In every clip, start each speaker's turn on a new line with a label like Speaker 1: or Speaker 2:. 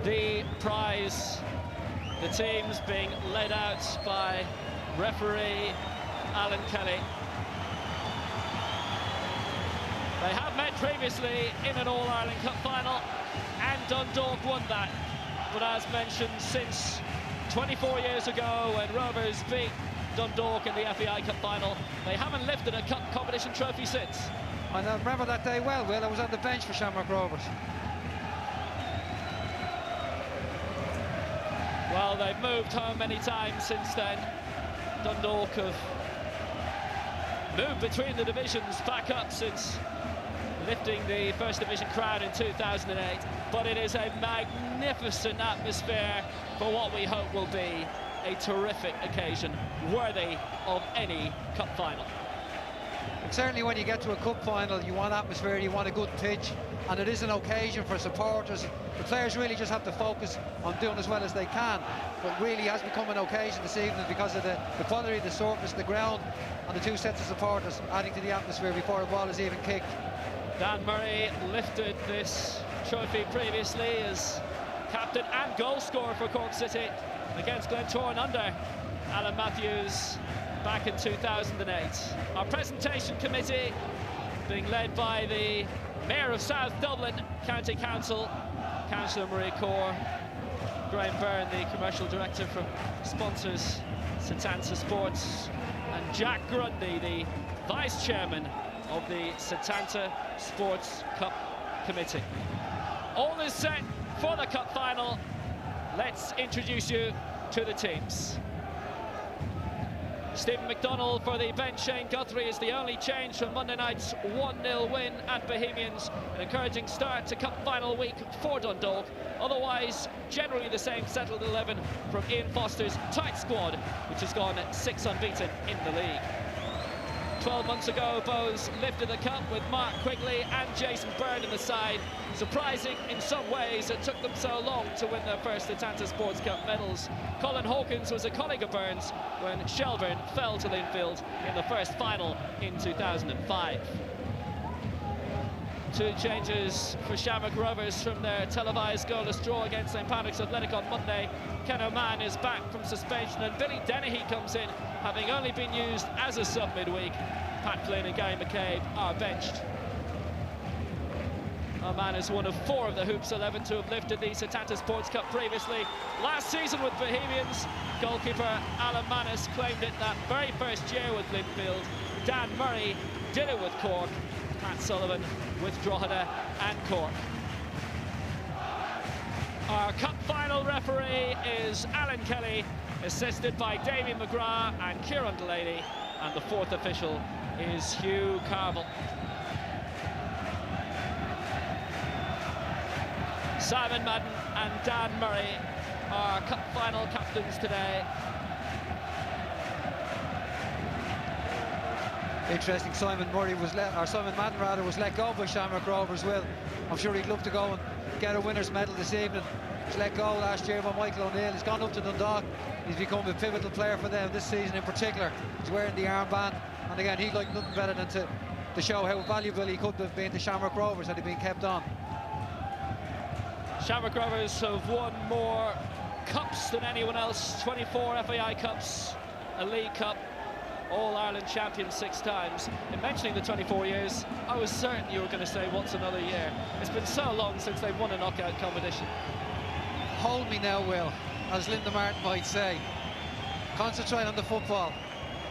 Speaker 1: the prize. The teams being led out by referee Alan Kelly. They have met previously in an All-Ireland Cup final, and Dundalk won that. But as mentioned, since 24 years ago when Rovers beat Dundalk in the FAI Cup final, they haven't lifted a cup competition trophy since.
Speaker 2: I remember that day well, Will. I was on the bench for Shamrock Rovers.
Speaker 1: Well, they've moved home many times since then. Dundalk have moved between the divisions back up since lifting the First Division crown in 2008. But it is a magnificent atmosphere for what we hope will be a terrific occasion, worthy of any cup final.
Speaker 2: And certainly when you get to a cup final, you want atmosphere, you want a good pitch, and it is an occasion for supporters. The players really just have to focus on doing as well as they can, but really has become an occasion this evening because of the quality of the surface, the ground, and the two sets of supporters adding to the atmosphere before the ball is even kicked.
Speaker 1: Dan Murray lifted this trophy previously as captain and goal scorer for Cork City against Glentoran under Alan Matthews back in 2008. Our presentation committee being led by the Mayor of South Dublin County Council, Councillor Marie Corr, Graham Byrne, the Commercial Director from sponsors Setanta Sports, and Jack Grundy, the Vice Chairman of the Setanta Sports Cup Committee. All is set for the Cup final. Let's introduce you to the teams. Stephen McDonnell for the bench. Shane Guthrie is the only change from Monday night's 1-0 win at Bohemians. An encouraging start to Cup final week for Dundalk. Otherwise, generally the same settled 11 from Ian Foster's tight squad, which has gone 6 unbeaten in the league. 12 months ago, Bows lifted the cup with Mark Quigley and Jason Byrne in the side. Surprising in some ways it took them so long to win their first Setanta Sports Cup medals. Colin Hawkins was a colleague of Byrne's when Shelburne fell to Linfield in the first final in 2005. Two changes for Shamrock Rovers from their televised goalless draw against St Patrick's Athletic on Monday. Ken O'Mann is back from suspension and Billy Dennehy comes in, having only been used as a sub midweek. Pat Flynn and Gary McCabe are benched. O'Mann is one of 4 of the Hoops 11 to have lifted the Setanta Sports Cup previously. Last season with Bohemians, goalkeeper Alan Mannis claimed it that very first year with Linfield. Dan Murray did it with Cork. Pat Sullivan with Drogheda and Cork. Our cup final referee is Alan Kelly, assisted by Damien McGrath and Kieran Delaney, and the 4th official is Hugh Carville. Simon Madden and Dan Murray are cup final captains today.
Speaker 2: Interesting, Simon Madden was let go by Shamrock Rovers. Will, I'm sure he'd love to go and get a winner's medal this evening. He was let go last year by Michael O'Neill. He's gone up to Dundalk. He's become a pivotal player for them this season in particular. He's wearing the armband, and again, he'd like nothing better than to show how valuable he could have been to Shamrock Rovers had he been kept on.
Speaker 1: Shamrock Rovers have won more cups than anyone else. 24 FAI Cups, a League Cup, All-Ireland champion 6 times. In mentioning the 24 years, I was certain you were going to say what's another year. It's been so long since they've won a knockout competition.
Speaker 2: Hold me now, Will, as Linda Martin might say. Concentrate on the football.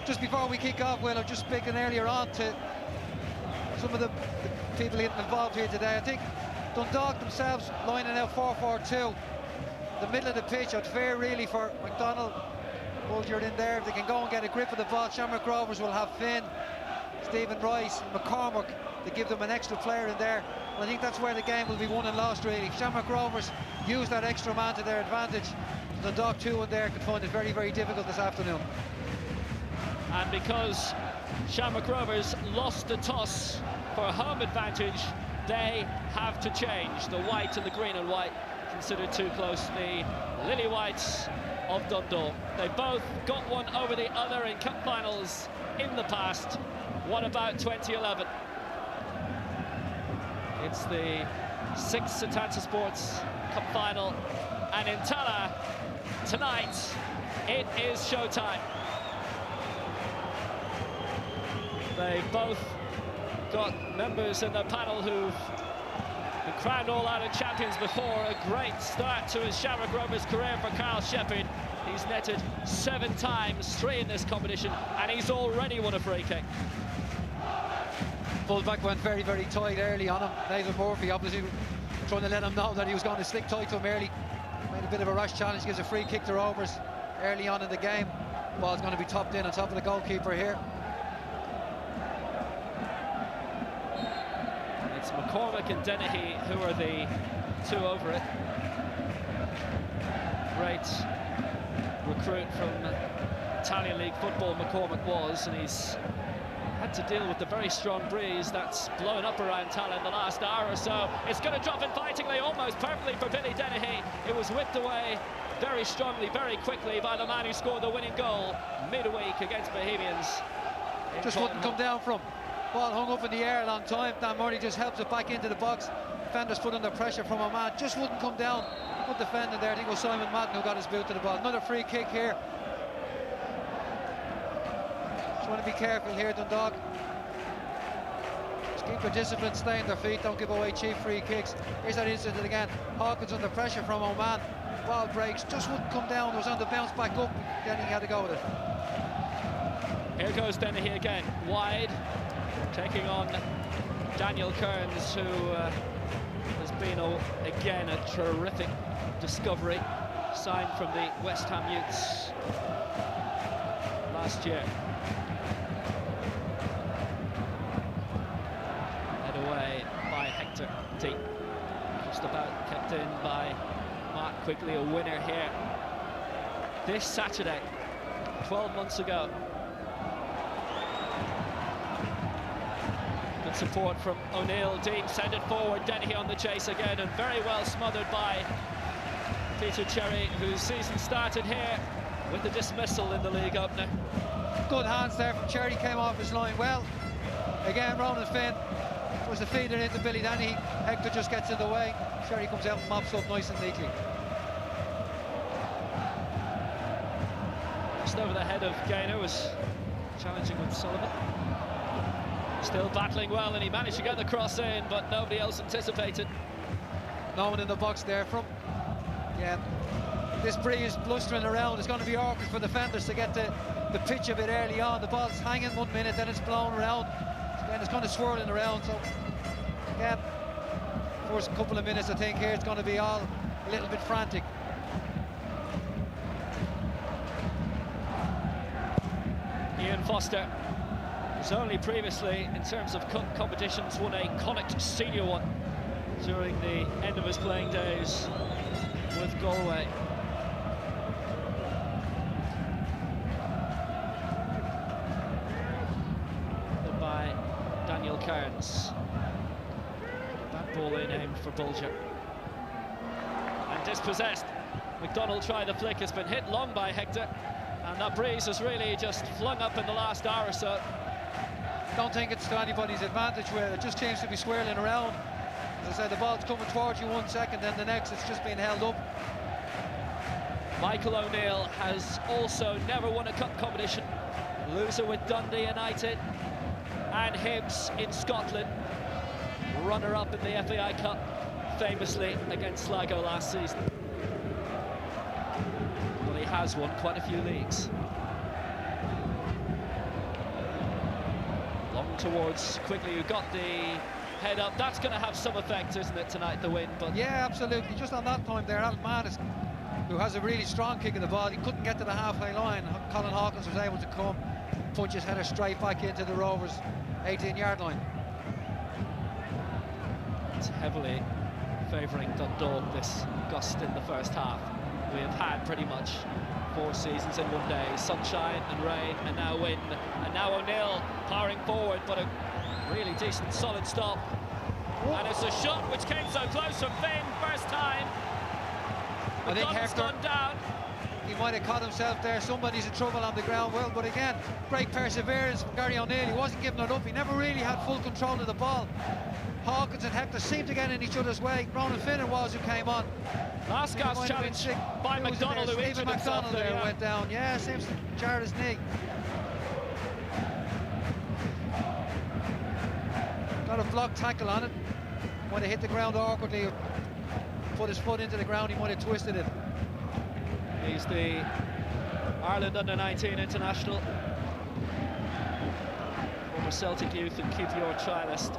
Speaker 2: Just before we kick off, Will, I'm just speaking earlier on to some of the people getting involved here today. I think Dundalk themselves lining out 4-4-2. The middle of the pitch, I'd fear really for McDonnell. Bulger in there, if they can go and get a grip of the ball. Shamrock Rovers will have Finn, Stephen Rice and McCormack to give them an extra player in there. And I think that's where the game will be won and lost really. Shamrock Rovers use that extra man to their advantage. Dundalk 2 in there could find it very, very difficult this afternoon.
Speaker 1: And because Shamrock Rovers lost the toss for home advantage, they have to change. The white and the green and white considered too close. The Lily Whites of Dundalk. They both got one over the other in cup finals in the past. What about 2011? It's the 6th Setanta Sports Cup final. And in Tallaght tonight, it is showtime. They've both got members in the panel who've been crowned All-Ireland champions before. A great start to his Shamrock Rovers career for Carl Shepherd. He's netted 7 times, 3 in this competition, and he's already won a free kick.
Speaker 2: Fullback went very, very tight early on him. Nathan Murphy obviously trying to let him know that he was going to stick tight to him early. Made a bit of a rash challenge, gives a free kick to Rovers early on in the game. Ball's going to be topped in on top of the goalkeeper here.
Speaker 1: It's McCormick and Dennehy who are the 2 over it. Great recruit from Italian League football, McCormick was, and he's had to deal with the very strong breeze that's blown up around Tallaght in the last hour or so. It's going to drop invitingly, almost perfectly for Billy Dennehy. It was whipped away very strongly, very quickly by the man who scored the winning goal midweek against Bohemians.
Speaker 2: Just wouldn't come down from. Ball hung up in the air a long time. Dan Murray just helps it back into the box. Defenders put under pressure from a man. Just wouldn't come down. Good defending there. I think it was Simon Madden who got his boot to the ball. Another free kick here. Just want to be careful here, Dundalk. Just keep their discipline, stay on their feet, don't give away cheap free kicks. Here's that incident again. Hawkins under pressure from Oman. Ball breaks, just wouldn't come down. It was on the bounce back up. Then he had to go with it.
Speaker 1: Here goes Dennehy again, wide, taking on Daniel Kearns, who has been, again, a terrific discovery, signed from the West Ham Youths last year. Head away by Hector deep, just about kept in by Mark Quigley, a winner here this Saturday, 12 months ago. Good support from O'Neill. Dean send it forward. Dennehy on the chase again, and very well smothered by Peter Cherry, whose season started here with the dismissal in the league opener.
Speaker 2: Good hands there from Cherry, came off his line well. Again, Ronan Finn was the feeder into Billy Dennehy. Hector just gets in the way. Cherry comes out and mops up nice and neatly.
Speaker 1: Just over the head of Gaynor, was challenging with Sullivan. Still battling well, and he managed to get the cross in, but nobody else anticipated.
Speaker 2: No one in the box there from. Yeah, this breeze blustering around. It's going to be awkward for defenders to get the pitch a bit early on. The ball's hanging 1 minute, then it's blown around. Then it's kind of swirling around. So, again, first couple of minutes, I think here it's going to be all a little bit frantic.
Speaker 1: Ian Foster has only previously, in terms of competitions, won a Connacht senior one during the end of his playing days with Galway. By Daniel Kearns. That ball in aimed for Bulger. And dispossessed. McDonald tried the flick, it's been hit long by Hector. And that breeze has really just flung up in the last hour or so.
Speaker 2: Don't think it's to anybody's advantage where it just seems to be swirling around. As I said, the ball's coming towards you 1 second, then the next it's just being held up.
Speaker 1: Michael O'Neill has also never won a cup competition. Loser with Dundee United and Hibs in Scotland. Runner-up in the FAI Cup, famously against Sligo last season. Well, he has won quite a few leagues. Long towards Quigley, who got the head up. That's going to have some effect, isn't it, tonight, the win? But
Speaker 2: yeah, absolutely. Just on that time there, Alan Manis, who has a really strong kick of the ball, he couldn't get to the halfway line. Colin Hawkins was able to come, punch his header straight back into the Rovers' 18-yard line.
Speaker 1: It's heavily favouring Dundalk, this gust in the first half. We have had pretty much 4 seasons in 1 day. Sunshine and rain, and now wind. And now O'Neill powering forward, but a really decent, solid stop. And it's a shot which came so close from Finn, first time.
Speaker 2: I think Hector
Speaker 1: gone down.
Speaker 2: He might have caught himself there. Somebody's in trouble on the ground. Well, but again, great perseverance from Gary O'Neill. He wasn't giving it up. He never really had full control of the ball. Hawkins and Hector seemed to get in each other's way. Ronan Finnan was who came on.
Speaker 1: Last gasp challenge by McDonald, who injured himself
Speaker 2: McDonald there, went down. Yeah, seems to jarred his knee. Got a block tackle on it. When it hit the ground awkwardly, put his foot into the ground, he might have twisted it.
Speaker 1: He's the Ireland under-19 international, former Celtic youth and QPR trialist.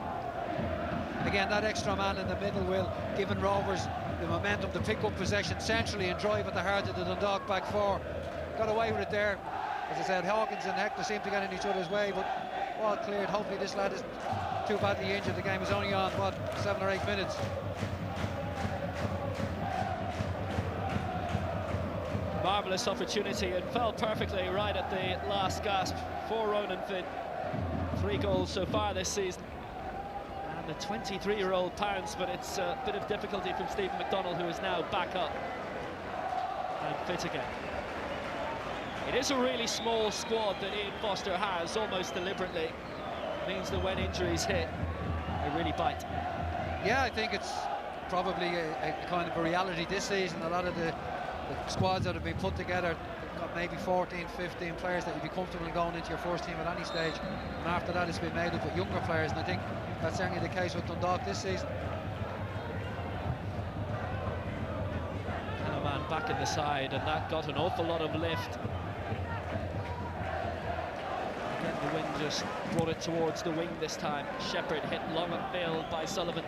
Speaker 2: Again, that extra man in the middle will give Rovers the momentum to pick up possession centrally and drive at the heart of the Dundalk back four. Got away with it there. As I said, Hawkins and Hector seem to get in each other's way, but all cleared. Hopefully this lad is too badly injured. The game is only on, what, 7 or 8 minutes.
Speaker 1: Marvellous opportunity and fell perfectly right at the last gasp for Ronan Finn. 3 goals so far this season. And the 23-year-old pounds, but it's a bit of difficulty from Stephen McDonnell, who is now back up and fit again. It is a really small squad that Ian Foster has, almost deliberately. It means that when injuries hit, they really bite.
Speaker 2: Yeah, I think it's probably a kind of a reality this season. A lot of the squads that have been put together, they've got maybe 14, 15 players that you'd be comfortable going into your first team at any stage. And after that, it's been made up with younger players, and I think that's certainly the case with Dundalk this season.
Speaker 1: And a man back in the side, and that got an awful lot of lift. Again, the wind just brought it towards the wing this time. Shepherd hit long upfield by Sullivan,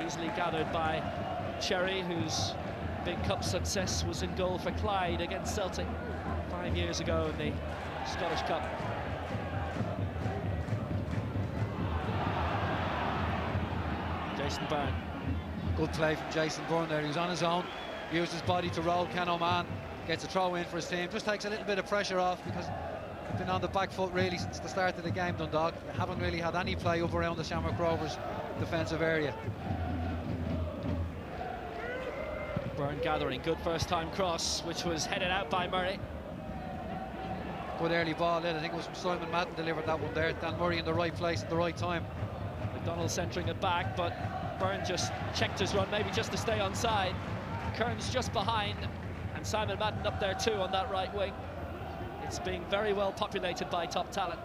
Speaker 1: easily gathered by Cherry, whose big cup success was in goal for Clyde against Celtic 5 years ago in the Scottish Cup. Jason Byrne.
Speaker 2: Good play from Jason Byrne there. He was on his own, used his body to roll. Ken O'Man gets a throw in for his team. Just takes a little bit of pressure off, because they've been on the back foot really since the start of the game, Dundalk. They haven't really had any play up around the Shamrock Rovers defensive area.
Speaker 1: Byrne gathering, good first time cross, which was headed out by Murray.
Speaker 2: Good early ball in. I think it was Simon Madden delivered that one there. Dan Murray in the right place at the right time.
Speaker 1: McDonald centering it back, but Byrne just checked his run, maybe just to stay onside. Kearns just behind, and Simon Madden up there too on that right wing. It's being very well populated by top talent.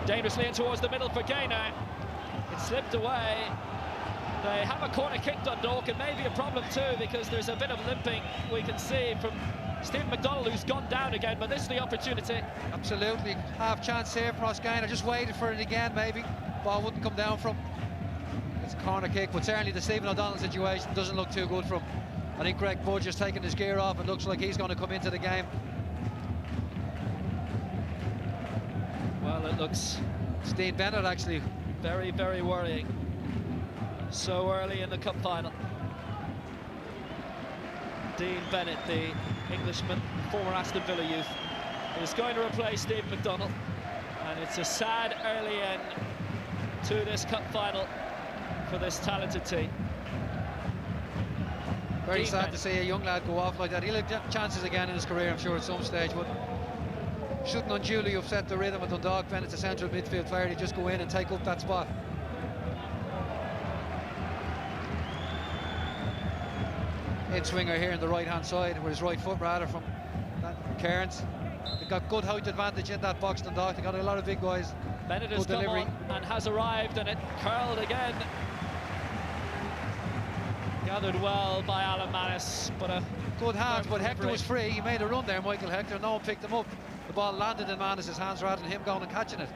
Speaker 1: Dangerously in towards the middle for Gaynor. It slipped away. They have a corner kick, Dundalk, and maybe a problem too, because there's a bit of limping we can see from Stephen McDonnell, who's gone down again, but this is the opportunity.
Speaker 2: Absolutely, half chance here for Ross Gaynor. Just waited for it again, maybe. Ball wouldn't come down from. It's a corner kick, but certainly the Stephen O'Donnell situation doesn't look too good for him. I think Greg Budge has taken his gear off. It looks like he's going to come into the game.
Speaker 1: Well, it looks...
Speaker 2: Dean Bennett actually.
Speaker 1: Very, very worrying. So early in the cup final. Dean Bennett, the Englishman, former Aston Villa youth, is going to replace Steve McDonnell. And it's a sad early end to this cup final for this talented team.
Speaker 2: Very sad to see a young lad go off like that. He'll have chances again in his career, I'm sure, at some stage, but shouldn't unduly upset the rhythm of Dundalk. Bennett's a central midfield player. He just go in and take up that spot. In swinger here on the right hand side with his right foot, rather, from Kearns. They've got good height advantage in that box, Dundalk. They've got a lot of big guys.
Speaker 1: Bennett has come on and has arrived, and it curled again. Gathered well by Alan Mannis, but a
Speaker 2: good hand, but Hector was free. He made a run there, Michael Hector. No one picked him up. The ball landed in Mannis' hands rather than him going and catching it.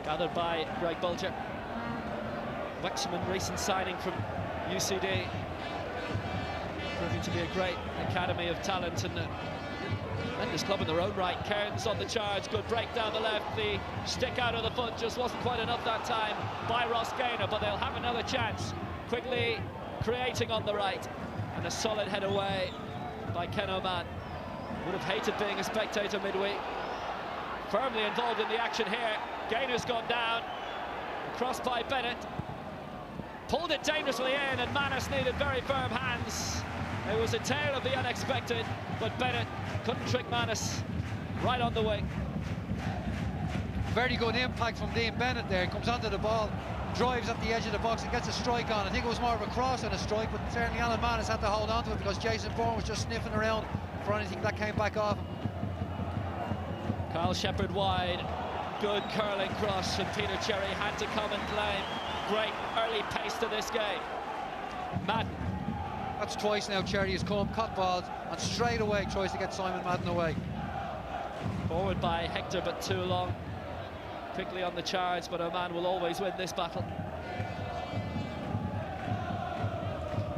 Speaker 1: Gathered by Greg Bulger. Wexman, recent signing from UCD. Proving to be a great academy of talent and a tremendous club in their own right. Kearns on the charge, good break down the left. The stick out of the foot just wasn't quite enough that time by Ross Gaynor, but they'll have another chance. Quickly creating on the right, and a solid head away by Ken O'Man. Would have hated being a spectator midweek. Firmly involved in the action here. Gaynor's gone down. Crossed by Bennett. pulled it dangerously in, and Manus needed very firm hands. It was a tale of the unexpected, but Bennett couldn't trick Manus right on the wing.
Speaker 2: Very good impact from Dean Bennett there. He comes onto the ball, drives up the edge of the box and gets a strike on. I think it was more of a cross than a strike, but certainly Alan Manus had to hold on to it because Jason Bourne was just sniffing around for anything that came back off him.
Speaker 1: Kyle Shepherd wide, good curling cross, and Peter Cherry had to come and claim. Great early pace to this game. Madden.
Speaker 2: That's twice now Cherry has come, cut balls, and straight away tries to get Simon Madden away.
Speaker 1: Forward by Hector, but too long. Quickly on the charge, but Oman will always win this battle.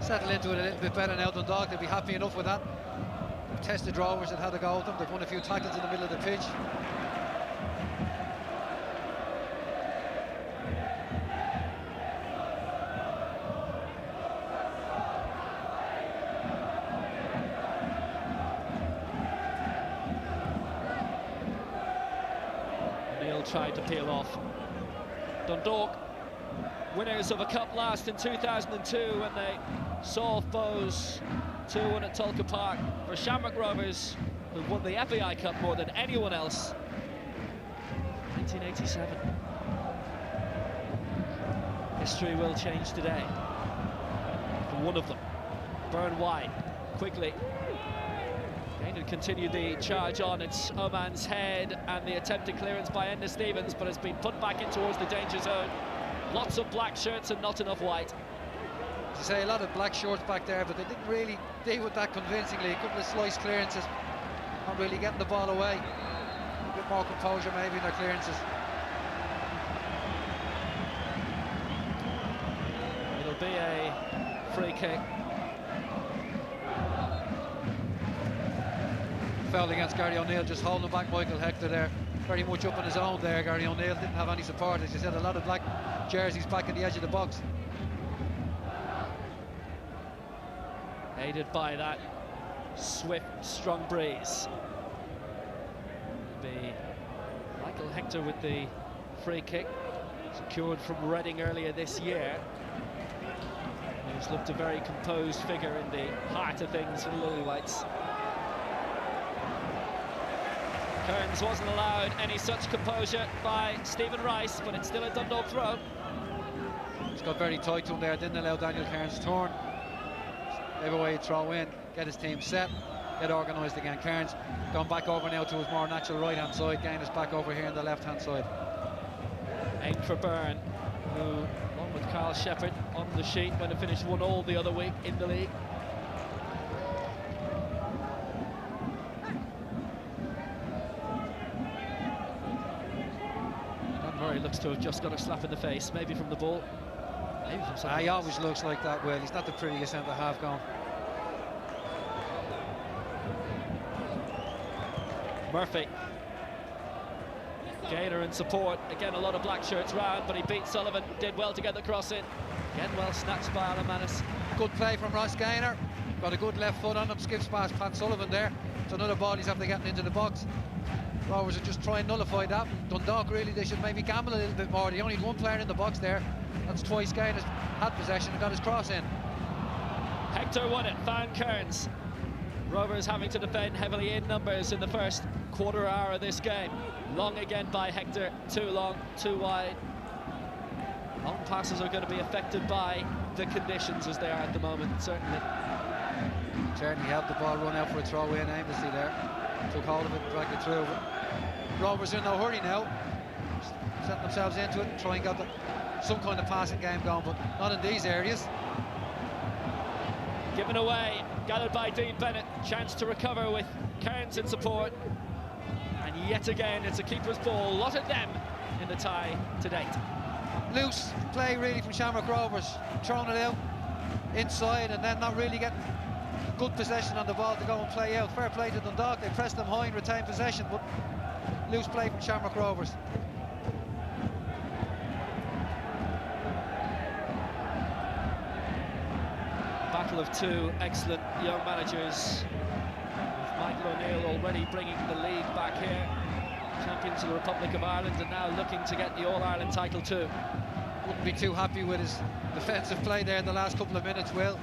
Speaker 2: Settle into it a little bit better now. Dundalk, they'll be happy enough with that. They've tested Rovers that had a go at them. They've won a few tackles in the middle of the pitch.
Speaker 1: Tried to peel off. Dundalk, winners of a cup last in 2002 when they saw foes 2-1 at Tulka Park. For Shamrock Rovers, who won the FAI Cup more than anyone else, 1987. History will change today. For one of them, Byrne wide, quickly. Going to continue the charge on. It's Oman's head and the attempted clearance by Enda Stevens, but has been put back in towards the danger zone. Lots of black shirts and not enough white.
Speaker 2: As I say, a lot of black shorts back there, but they didn't really deal with that convincingly. A couple of slice clearances, not really getting the ball away. A bit more composure maybe in their clearances.
Speaker 1: It'll be a free kick.
Speaker 2: Foul against Gary O'Neill, just holding back Michael Hector there. Very much up on his own there. Gary O'Neill didn't have any support. As you said, a lot of black jerseys back at the edge of the box.
Speaker 1: Aided by that swift, strong breeze. It'll be Michael Hector with the free kick, secured from Reading earlier this year. He's looked a very composed figure in the heart of things for the Lily Whites. Kearns wasn't allowed any such composure by Stephen Rice, but it's still a Dundalk throw.
Speaker 2: It's got very tight to him there, didn't allow Daniel Kearns to turn. Gave away a throw in, get his team set, get organised again. Kearns gone back over now to his more natural right-hand side, Gain is back over here on the left-hand side.
Speaker 1: Aim for Byrne, who, along with Carl Shepherd, on the sheet when it finished 1-1 the other week in the league. He looks to have just got a slap in the face, maybe from the ball, maybe from something.
Speaker 2: He always looks like that, Will. He's not the prettiest centre-half going.
Speaker 1: Murphy. Gainer in support. Again, a lot of black shirts round, but he beat Sullivan. Did well to get the cross in. Again, well snatched by Alan Manus.
Speaker 2: Good play from Ross Gainer. Got a good left foot on him. Skips past Pat Sullivan there. It's another ball he's after getting into the box. Rovers are just trying to nullify that. Dundalk, really, they should maybe gamble a little bit more. They only had one player in the box there. That's twice Gainer's had possession and got his cross in.
Speaker 1: Hector won it, found Kearns. Rovers having to defend heavily in numbers in the first quarter hour of this game. Long again by Hector, too long, too wide. Long passes are going to be affected by the conditions as they are at the moment, certainly.
Speaker 2: Certainly helped the ball run out for a throw in aimlessly there. Took hold of it and dragged it through. But Rovers are in no hurry now. Setting themselves into it and trying to get some kind of passing game going, but not in these areas.
Speaker 1: Given away, gathered by Dean Bennett. Chance to recover with Kearns in support. And yet again, it's a keeper's ball. A lot of them in the tie to date.
Speaker 2: Loose play really from Shamrock Rovers. Throwing it out inside and then not really getting good possession on the ball to go and play out. Fair play to Dundalk. They pressed them high and retained possession, but loose play from Shamrock Rovers.
Speaker 1: Battle of two excellent young managers, with Michael O'Neill already bringing the league back here, champions of the Republic of Ireland, and now looking to get the All-Ireland title too.
Speaker 2: Wouldn't be too happy with his defensive play there in the last couple of minutes, Will.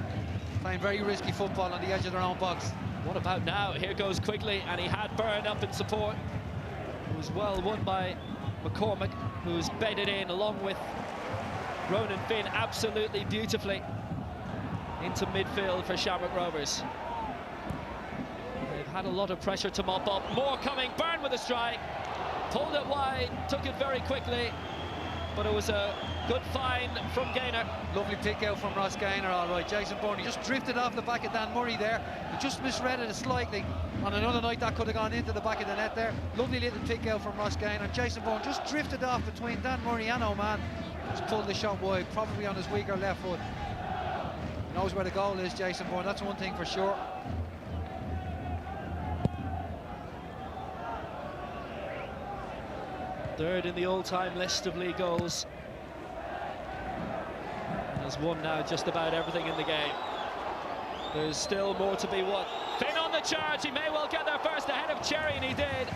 Speaker 2: Playing very risky football on the edge of their own box.
Speaker 1: What about now? Here goes Quigley, and he had Byrne up in support. It was well won by McCormick, who's bedded in along with Ronan Finn absolutely beautifully into midfield for Shamrock Rovers. They've had a lot of pressure to mop up. More coming, Byrne with a strike. Pulled it wide, took it very quickly, but it was a good find from Gaynor.
Speaker 2: Lovely pick out from Ross Gaynor, all right. Jason Byrne, he just drifted off the back of Dan Murray there. He just misread it slightly. On another night, that could have gone into the back of the net there. Lovely little pick out from Ross Gaynor. Jason Byrne just drifted off between Dan Murray and Oman. Just pulled the shot wide, probably on his weaker left foot. He knows where the goal is, Jason Byrne, that's one thing for sure.
Speaker 1: Third in the all-time list of league goals. And has won now just about everything in the game. There's still more to be won. Finn on the charge, he may well get there first ahead of Cherry, and he did.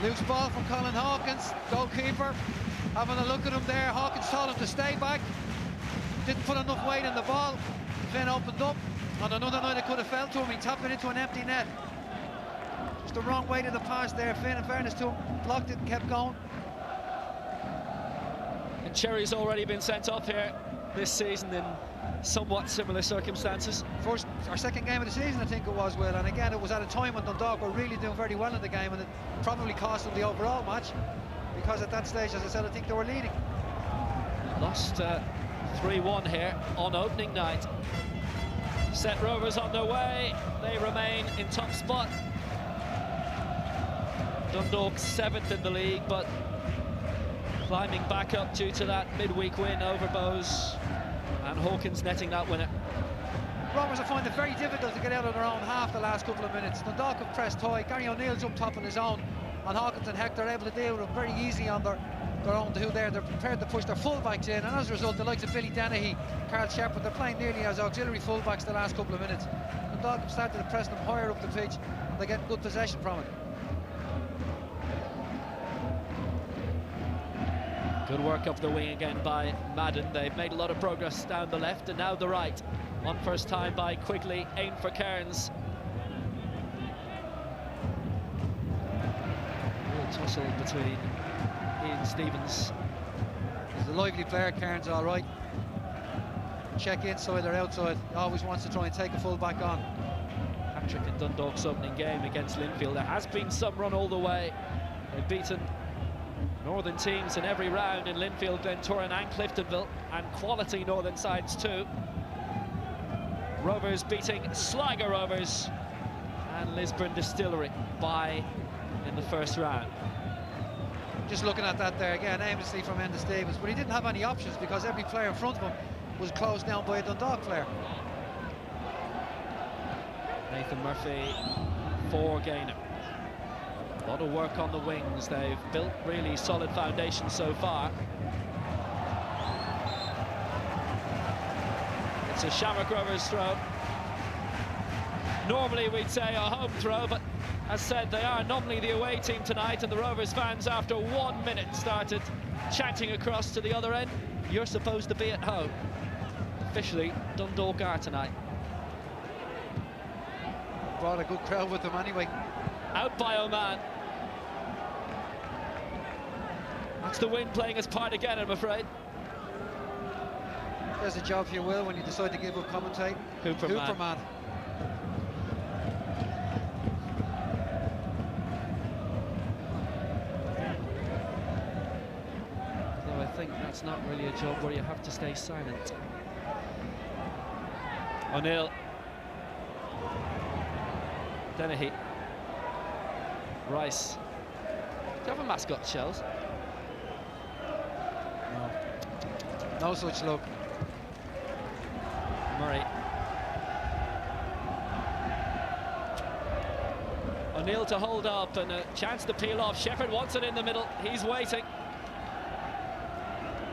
Speaker 2: Loose ball from Colin Hawkins, goalkeeper. Having a look at him there, Hawkins told him to stay back. Didn't put enough weight in the ball. Finn opened up. On another night it could have fell to him, he tapped it into an empty net. Just the wrong way to the pass there, Finn, in fairness to him, blocked it and kept going.
Speaker 1: And Cherry's already been sent off here this season in somewhat similar circumstances.
Speaker 2: First or second game of the season, I think it was, Will, and again it was at a time when Dundalk were really doing very well in the game, and it probably cost them the overall match, because at that stage, as I said, I think they were leading.
Speaker 1: Lost 3-1 here on opening night. Set Rovers on their way, they remain in top spot. Dundalk 7th in the league, but climbing back up due to that midweek win over Bowes, and Hawkins netting that winner.
Speaker 2: Rovers have found it very difficult to get out of their own half the last couple of minutes. Dundalk have pressed high. Gary O'Neill's up top on his own, and Hawkins and Hector are able to deal with him very easily on their own two there. They're prepared to push their fullbacks in, and as a result, the likes of Billy Dennehy, Carl Shepherd, they're playing nearly as auxiliary fullbacks the last couple of minutes. Dundalk have started to press them higher up the pitch, and they get good possession from it.
Speaker 1: Good work up the wing again by Madden. They've made a lot of progress down the left and now the right. On first time by Quigley, aim for Cairns. Real tussle between Ian Stevens.
Speaker 2: He's a lively player, Cairns, all right. Check inside or outside. He always wants to try and take a full back on.
Speaker 1: Hat-trick in Dundalk's opening game against Linfield. There has been some run all the way. They've beaten Northern teams in every round in Linfield, Glentoran and Cliftonville, and quality Northern sides too. Rovers beating Sligo Rovers and Lisburn Distillery by in the first round.
Speaker 2: Just looking at that there again, aimlessly from Enda Stevens, but he didn't have any options because every player in front of him was closed down by a Dundalk player.
Speaker 1: Nathan Murphy for Gaynor. A lot of work on the wings. They've built really solid foundations so far. It's a Shamrock Rovers throw. Normally we'd say a home throw, but as said, they are nominally the away team tonight, and the Rovers fans, after 1 minute, started chanting across to the other end, "You're supposed to be at home." Officially, Dundalk are tonight.
Speaker 2: Brought a good crowd with them anyway.
Speaker 1: Out by Oman. That's the wind playing its part again, I'm afraid.
Speaker 2: There's a job for you, Will, when you decide to give up commentate.
Speaker 1: Hooperman. Though I think that's not really a job where you have to stay silent. O'Neill. Dennehy. Rice. Do you have a mascot, Shells?
Speaker 2: No such luck.
Speaker 1: Murray. O'Neill to hold up and a chance to peel off. Shepherd wants it in the middle. He's waiting.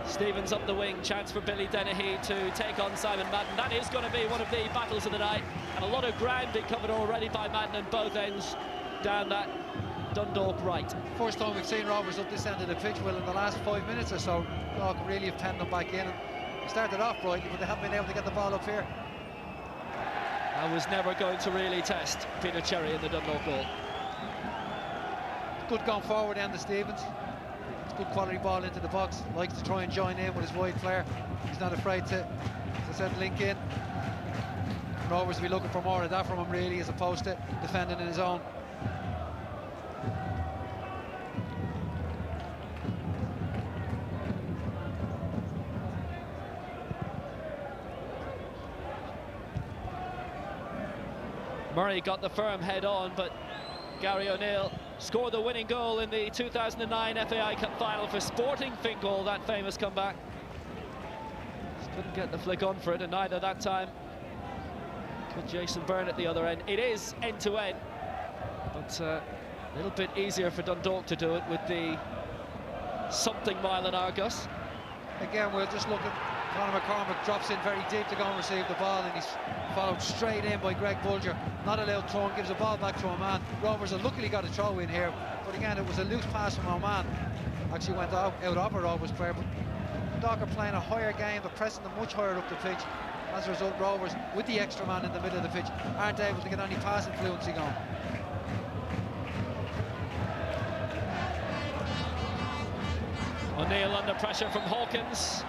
Speaker 1: Stevens up the wing. Chance for Billy Dennehy to take on Simon Madden. That is going to be one of the battles of the night. And a lot of ground being covered already by Madden on both ends down that Dundalk right.
Speaker 2: First time we've seen Rovers up this end of the pitch, Will, in the last 5 minutes or so. Dundalk really have penned them back in. They started off brightly, but they haven't been able to get the ball up here.
Speaker 1: I was never going to really test Peter Cherry in the Dundalk goal.
Speaker 2: Good going forward end of Stevens. It's good quality ball into the box. Likes to try and join in with his wide player. He's not afraid to, as I said, link in. Rovers will be looking for more of that from him, really, as opposed to defending in his own.
Speaker 1: Murray got the firm head on, but Gary O'Neill scored the winning goal in the 2009 FAI Cup final for Sporting Fingal, that famous comeback. Just couldn't get the flick on for it, and neither that time could Jason Byrne at the other end. It is end-to-end, but a little bit easier for Dundalk to do it with the something mile an hour Gus.
Speaker 2: Again, we're just looking. Conor McCormack drops in very deep to go and receive the ball, and he's followed straight in by Greg Bulger. Not allowed throw, gives the ball back to Oman. Rovers have luckily got a throw in here, but again, it was a loose pass from Oman. Actually went out of a Rovers player, but Dundalk are playing a higher game, but pressing them much higher up the pitch. As a result, Rovers, with the extra man in the middle of the pitch, aren't able to get any passing fluency going.
Speaker 1: O'Neill under pressure from Hawkins.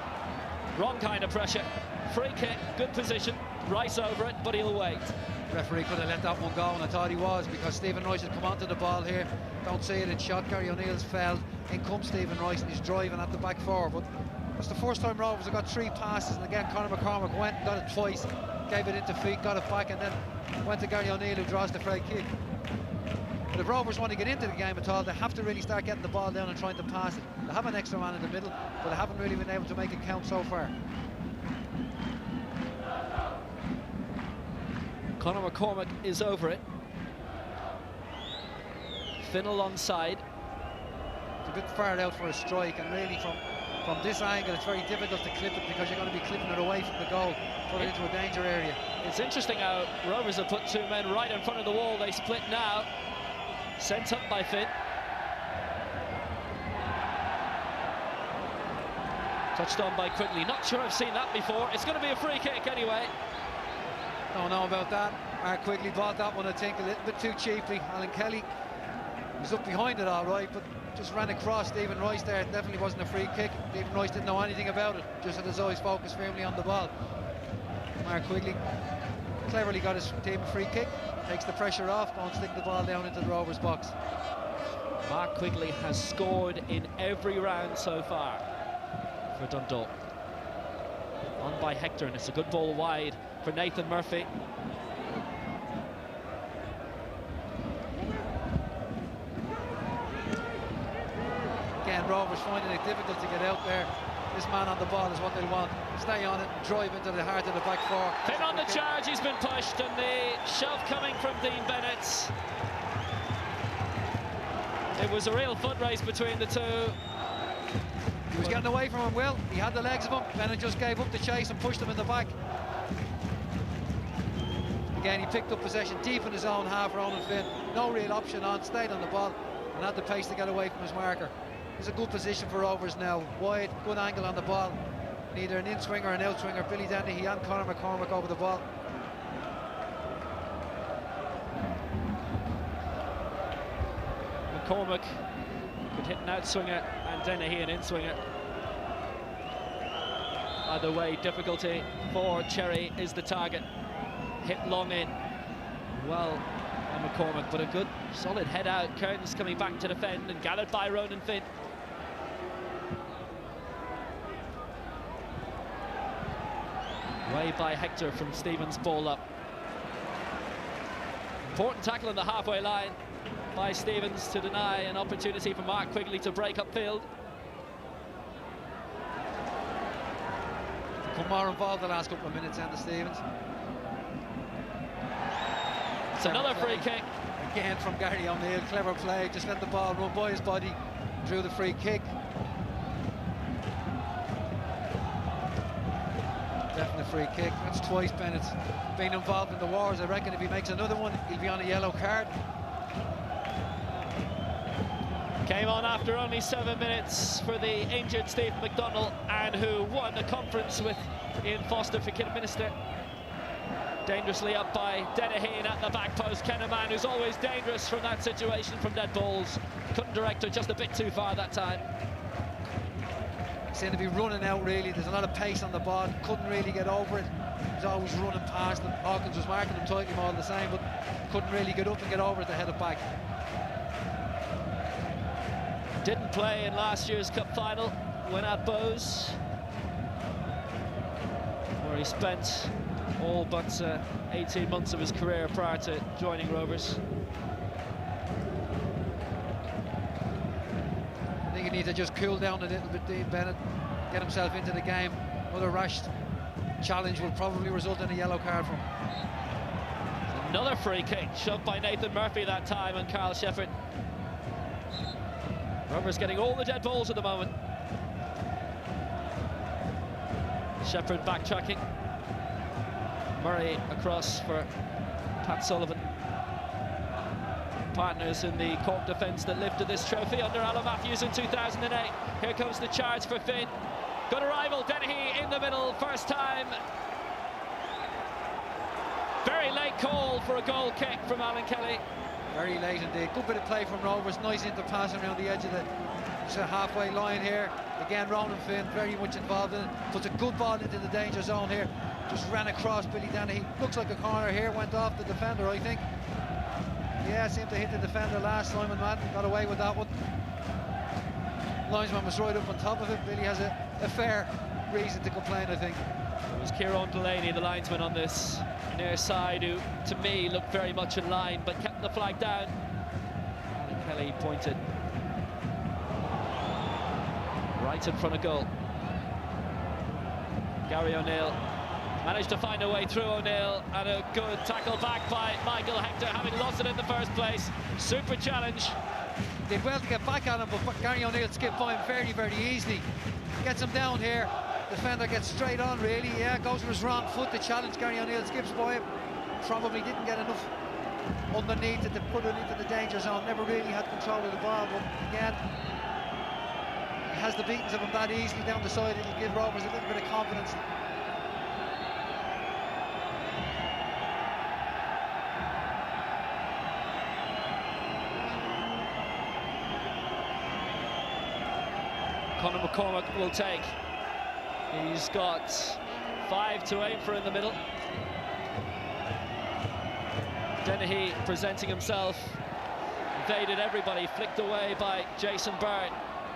Speaker 1: Wrong kind of pressure. Free kick, good position. Rice over it, but he'll wait.
Speaker 2: Referee could have let that one go, and I thought he was, because Stephen Rice had come onto the ball here. Don't see it in shot. Gary O'Neill's fell. In comes Stephen Rice, and he's driving at the back four. But that's the first time Rovers have got 3 passes, and again Conor McCormack went and got it twice, gave it into feet, got it back, and then went to Gary O'Neill, who draws the free kick. But if Rovers want to get into the game at all, they have to really start getting the ball down and trying to pass it. They have an extra man in the middle, but they haven't really been able to make it count so far.
Speaker 1: Conor McCormack is over it. Finn alongside.
Speaker 2: It's a bit far out for a strike, and really from this angle it's very difficult to clip it, because you're going to be clipping it away from the goal, put it into a danger area.
Speaker 1: It's interesting how Rovers have put 2 men right in front of the wall. They split now. Sent up by Finn. Touched on by Quigley. Not sure I've seen that before. It's going to be a free kick anyway.
Speaker 2: Don't know about that. Mark Quigley bought that one, I think, a little bit too cheaply. Alan Kelly was up behind it all right, but just ran across Stephen Rice there. It definitely wasn't a free kick. Stephen Rice didn't know anything about it, just had his eyes focused firmly on the ball. Mark Quigley cleverly got his team a free kick, takes the pressure off, don't stick the ball down into the Rovers box.
Speaker 1: Mark Quigley has scored in every round so far for Dundalk. On by Hector, and it's a good ball wide for Nathan Murphy.
Speaker 2: Again, Rovers finding it difficult to get out there. This man on the ball is what they want. Stay on it, drive into the heart of the back four.
Speaker 1: Finn on the charge, he's been pushed, and the shove coming from Dean Bennett. It was a real foot race between the two.
Speaker 2: He was getting away from him, Will. He had the legs of him. Bennett just gave up the chase and pushed him in the back. Again, he picked up possession deep in his own half, Ronan Finn. No real option on, stayed on the ball and had the pace to get away from his marker. It's a good position for Rovers now. Wide, good angle on the ball. Neither an in-swinger or an out-swinger. Billy Dennehy and Conor McCormack over the ball.
Speaker 1: McCormack could hit an out-swinger and Dennehy an in-swinger. Either way, difficulty for Cherry is the target. Hit long in. Well, and McCormack, but a good solid head out. Kearns coming back to defend and gathered by Ronan Finn. Way by Hector from Stevens, ball up. Important tackle on the halfway line by Stevens to deny an opportunity for Mark Quigley to break upfield.
Speaker 2: Become more involved the last couple of minutes, Andy Stevens.
Speaker 1: It's another free kick.
Speaker 2: Again from Gary O'Neill, clever play, just let the ball run by his body, drew the free kick. Definitely free kick. That's twice Bennett's been involved in the wars. I reckon if he makes another one, he'll be on a yellow card.
Speaker 1: Came on after only 7 minutes for the injured Stephen McDonnell, and who won a conference with Ian Foster for Kidderminster. Dangerously up by Dennehy at the back post. Kennaman, who's always dangerous from that situation, from dead balls. Couldn't direct her just a bit too far that time.
Speaker 2: Seemed to be running out, really. There's a lot of pace on the ball. Couldn't really get over it. He's always running past them. Hawkins was marking him tightly all the same, but couldn't really get up and get over it to head it back.
Speaker 1: Didn't play in last year's cup final when at Bowes, where he spent all but 18 months of his career prior to joining Rovers.
Speaker 2: I think he needs to just cool down a little bit, Dean Bennett, get himself into the game. Another rash challenge will probably result in a yellow card for him.
Speaker 1: Another free kick shoved by Nathan Murphy that time, and Carl Shefford. Rovers getting all the dead balls at the moment. Shefford backtracking. Murray across for Pat Sullivan. Partners in the Cork defence that lifted this trophy under Alan Matthews in 2008. Here comes the charge for Finn. Good arrival, Dennehy in the middle, first time. Very late call for a goal kick from Alan Kelly.
Speaker 2: Very late indeed. Good bit of play from Rovers. Nice into pass around the edge of the halfway line here. Again, Ronan Finn very much involved in it. Puts a good ball into the danger zone here. Just ran across Billy Dennehy. Looks like a corner here. Went off the defender, I think. Yeah, seemed to hit the defender last time, and Madden got away with that one. Linesman was right up on top of it. Billy has a fair reason to complain, I think.
Speaker 1: It was Kieran Delaney, the linesman on this near side, who to me looked very much in line but kept the flag down. Alan Kelly pointed right in front of goal. Gary O'Neill managed to find a way through O'Neill, and a good tackle back by Michael Hector, having lost it in the first place. Super challenge.
Speaker 2: Did well to get back at him, but Gary O'Neill skipped by him very, very easily. Gets him down here. Defender gets straight on, really. Yeah, goes with his wrong foot to challenge. Gary O'Neill skips by him. Probably didn't get enough underneath it to put it into the danger zone. Never really had control of the ball, but again, he has the beatings of him that easily down the side. It'll give Rovers a little bit of confidence.
Speaker 1: Conor McCormack will take. He's got 5 to aim for in the middle. Dennehy presenting himself, evaded everybody, flicked away by Jason Byrne,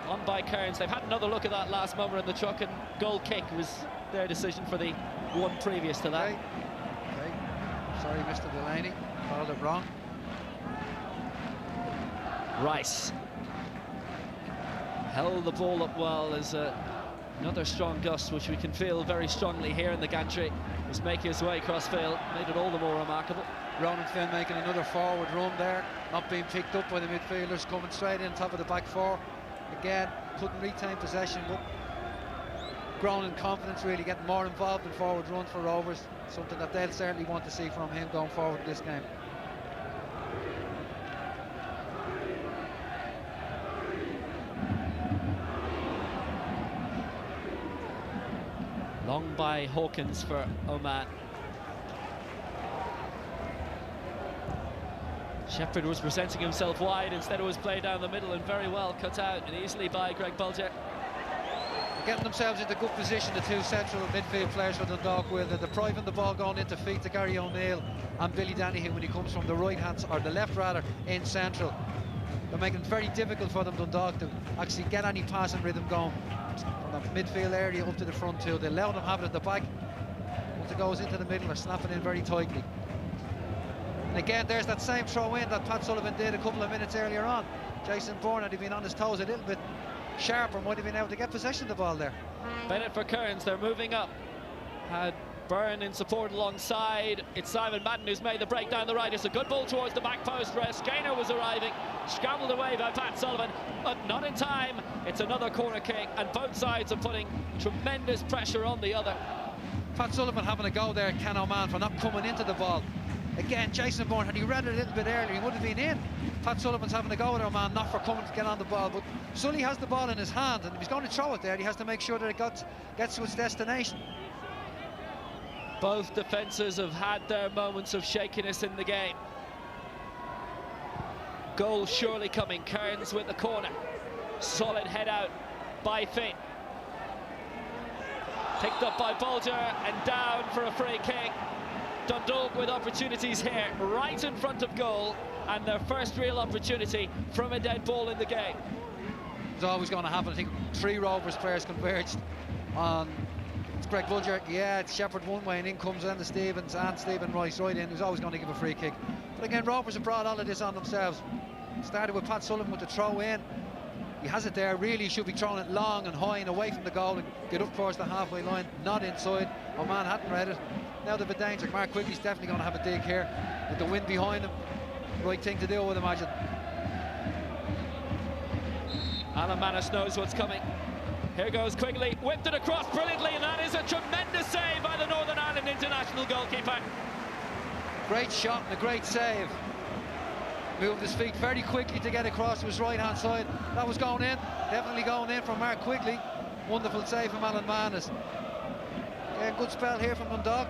Speaker 1: on by Kearns. They've had another look at that last moment in the truck, and goal kick was their decision for the one previous to that.
Speaker 2: Okay. Sorry, Mr. Delaney, called it wrong.
Speaker 1: Rice held the ball up well as another strong gust, which we can feel very strongly here in the gantry, was making his way across field, made it all the more remarkable.
Speaker 2: Ronan Finn making another forward run there, not being picked up by the midfielders, coming straight in top of the back four. Again, couldn't retain possession, but grown in confidence, really getting more involved in forward runs for Rovers, something that they'll certainly want to see from him going forward in this game.
Speaker 1: Long by Hawkins for Oman. Shefford was presenting himself wide, instead it was played down the middle and very well cut out and easily by Greg Bulger.
Speaker 2: Getting themselves into good position, the two central midfield players for Dundalk, will. They're depriving the ball going into feet to Gary O'Neill and Billy Dennehy when he comes from the right hand, or the left rather, in central. They're making it very difficult for them, Dundalk, to actually get any passing rhythm going from the midfield area up to the front too. They allow them have it at the back. Once it goes into the middle, they're snapping in very tightly. And again, there's that same throw in that Pat Sullivan did a couple of minutes earlier on. Jason Bourne, had he been on his toes a little bit sharper, might have been able to get possession of the ball there.
Speaker 1: Bennett for Kearns, they're moving up. Had Byrne in support alongside. It's Simon Madden who's made the break down the right. It's a good ball towards the back post where Skaner was arriving. Scrambled away by Pat Sullivan, but not in time. It's another corner kick, and both sides are putting tremendous pressure on the other.
Speaker 2: Pat Sullivan having a go there at Ken Oman for not coming into the ball. Again, Jason Bourne, had he read it a little bit earlier, he would have been in. Pat Sullivan's having a go at our man, not for coming to get on the ball, but Sully has the ball in his hand, and if he's going to throw it there, he has to make sure that it gets to its destination.
Speaker 1: Both defences have had their moments of shakiness in the game. Goal surely coming. Kearns with the corner. Solid head out by Finn. Picked up by Bolger and down for a free kick. Dundalk with opportunities here, right in front of goal, and their first real opportunity from a dead ball in the game.
Speaker 2: It's always going to happen. I think 3 Rovers players converged on Greg Bolger. Yeah, it's Shepherd one way, and in comes Enda Stevens and Stephen Rice right in. Who's always going to give a free kick. But again, Rovers have brought all of this on themselves. Started with Pat Sullivan with the throw in. He has it there. Really should be throwing it long and high and away from the goal and get up towards the halfway line, not inside. Oman hadn't read it. Now they've a danger. Mark Quigley's definitely going to have a dig here with the wind behind him. Right thing to do, I would imagine.
Speaker 1: Alan Manus knows what's coming. Here goes Quigley, whipped it across brilliantly, and that is a tremendous save by the Northern Ireland international goalkeeper.
Speaker 2: Great shot and a great save. Moved his feet very quickly to get across to his right-hand side. That was going in, definitely going in from Mark Quigley. Wonderful save from Alan Manus. Again, good spell here from Dundalk.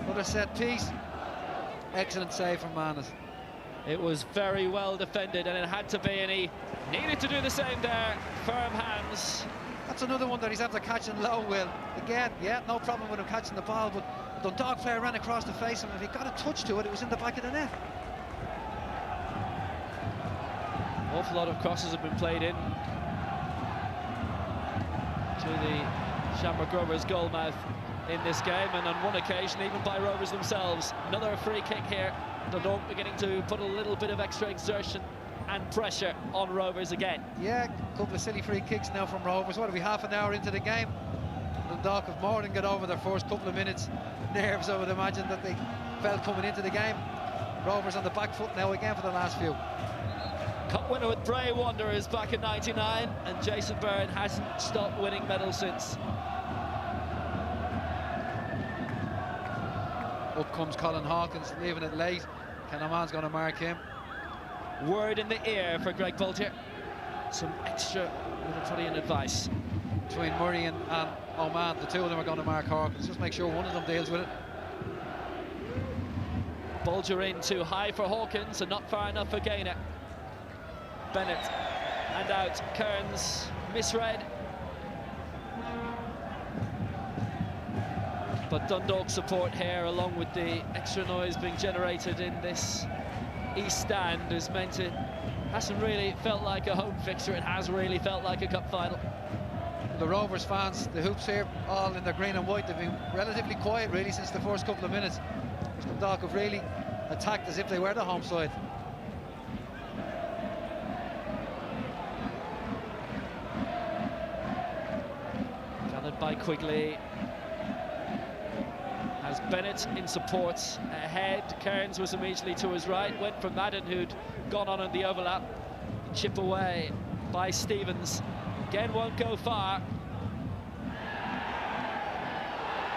Speaker 2: Another set piece. Excellent save from Manus.
Speaker 1: It was very well defended, and it had to be, and he needed to do the same there. Firm hands.
Speaker 2: That's another one that he's after catching low, Will. Again, yeah, no problem with him catching the ball, but the Dundalk player ran across the face of him. If he got a touch to it, it was in the back of the net.
Speaker 1: Awful lot of crosses have been played in to the Shamrock Rovers goal mouth in this game, and on one occasion even by Rovers themselves. Another free kick here. Dundalk beginning to put a little bit of extra exertion and pressure on Rovers again.
Speaker 2: Yeah, a couple of silly free kicks now from Rovers. What are we, half an hour into the game? Dundalk have more than got over their first couple of minutes nerves, I would imagine, that they felt coming into the game. Rovers on the back foot now again for the last few.
Speaker 1: Cup winner with Bray Wanderers back in '99, and Jason Byrne hasn't stopped winning medals since.
Speaker 2: Up comes Colin Hawkins, leaving it late. Ken Oman's going to mark him.
Speaker 1: Word in the ear for Greg Bolger. Some extra Liverpudlian advice.
Speaker 2: Between Murray and Oman, the two of them are going to mark Hawkins. Just make sure one of them deals with it.
Speaker 1: Bolger in too high for Hawkins and not far enough for Gaynor. Bennett and out. Kearns misread. But Dundalk support here, along with the extra noise being generated in this east stand, has meant it hasn't really felt like a home fixture. It has really felt like a cup final.
Speaker 2: The Rovers fans, the hoops here, all in their green and white, they've been relatively quiet really since the first couple of minutes. Dundalk have really attacked as if they were the home side.
Speaker 1: Gathered by Quigley. As Bennett in support ahead. Kearns was immediately to his right, went for Madden, who'd gone on in the overlap. Chip away by Stevens. Again, won't go far.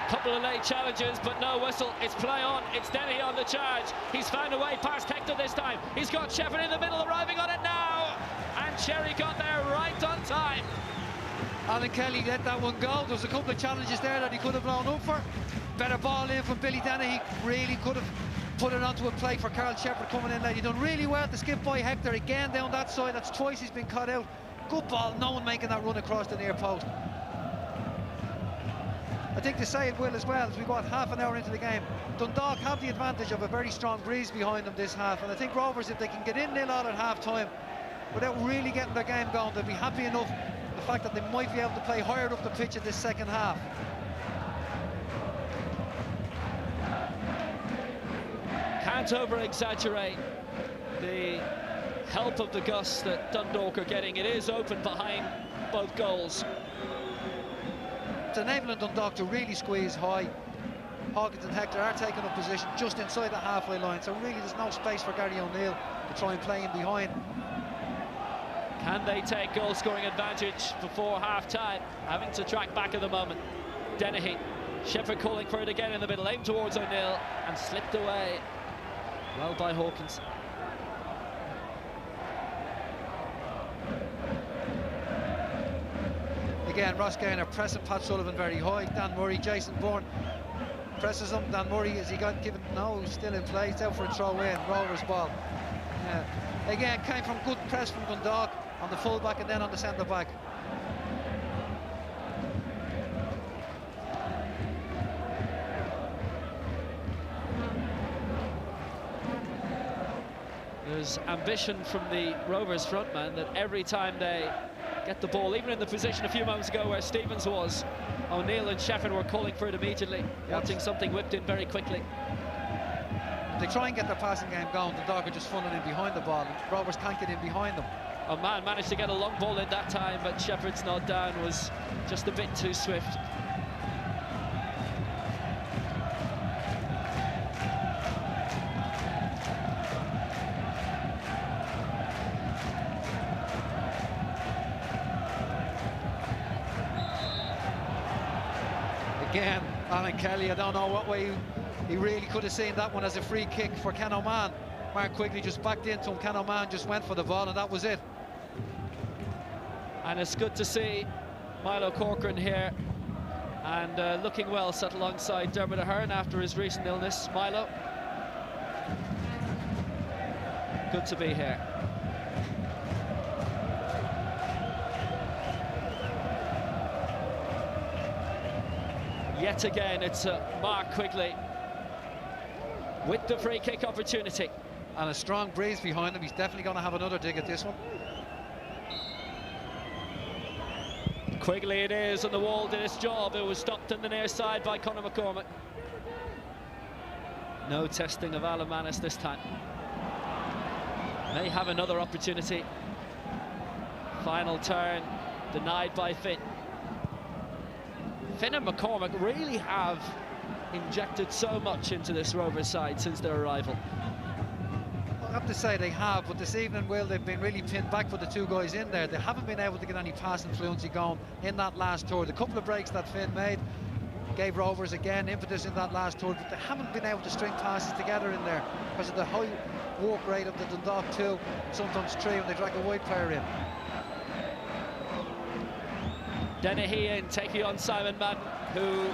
Speaker 1: Couple of late challenges, but no whistle. It's play on. It's Denny on the charge. He's found a way past Hector this time. He's got Shepherd in the middle, arriving on it now. And Cherry got there right on time.
Speaker 2: Alan Kelly let that one go. There was a couple of challenges there that he could have blown up for. Better ball in from Billy Dennehy. Really could have put it onto a play for Carl Shepherd coming in late. He done really well to skip by Hector again down that side. That's twice he's been cut out. Good ball, no one making that run across the near post. I think to say it will as well, as we got half an hour into the game, Dundalk have the advantage of a very strong breeze behind them this half, and I think Rovers, if they can get in 0-0 at half time without really getting their game going, they'll be happy enough the fact that they might be able to play higher up the pitch in this second half.
Speaker 1: Can't over-exaggerate the help of the gusts that Dundalk are getting. It is open behind both goals.
Speaker 2: It's enabling Dundalk to really squeeze high. Hawkins and Hector are taking up position just inside the halfway line, so really there's no space for Gary O'Neill to try and play in behind.
Speaker 1: Can they take goal-scoring advantage before half-time? Having to track back at the moment. Dennehy Shepherd calling for it again in the middle, aimed towards O'Neill and slipped away. Well by Hawkins.
Speaker 2: Again, Ross Gaynor pressing Pat Sullivan very high. Dan Murray, Jason Bourne presses him. Dan Murray, has he got given? No, he's still in play. He's out for a throw in. Rovers ball. Yeah. Again, came from good press from Dundalk on the full-back and then on the centre-back.
Speaker 1: There's ambition from the Rovers frontman that every time they get the ball, even in the position a few moments ago where Stevens was, O'Neill and Shepherd were calling for it immediately, wanting something whipped in very quickly.
Speaker 2: They try and get their passing game going. The Dundalk are just funneling in behind the ball. Rovers can't get in behind them.
Speaker 1: O'Man managed to get a long ball in that time, but Shepherd's nod down was just a bit too swift.
Speaker 2: Again, Alan Kelly, I don't know what way he really could have seen that one as a free kick for Ken O'Man. Mark Quigley just backed into him. Ken O'Man just went for the ball and that was it.
Speaker 1: And it's good to see Milo Corcoran here and looking well, sat alongside Dermot Ahern after his recent illness. Milo, good to be here. Yet again, it's Mark Quigley with the free kick opportunity.
Speaker 2: And a strong breeze behind him. He's definitely going to have another dig at this one.
Speaker 1: Quigley it is, and the wall did its job. It was stopped in the near side by Conor McCormack. No testing of Alan Manus this time. May have another opportunity. Final turn, denied by Finn. Finn and McCormack really have injected so much into this Rovers side since their arrival.
Speaker 2: I have to say they have, but this evening, Will, they've been really pinned back with the two guys in there. They haven't been able to get any passing fluency going in that last tour. The couple of breaks that Finn made gave Rovers again impetus in that last tour, but they haven't been able to string passes together in there because of the high walk rate of the Dundalk 2, sometimes 3 when they drag a wide player in.
Speaker 1: Dennehy in, taking on Simon Madden, who,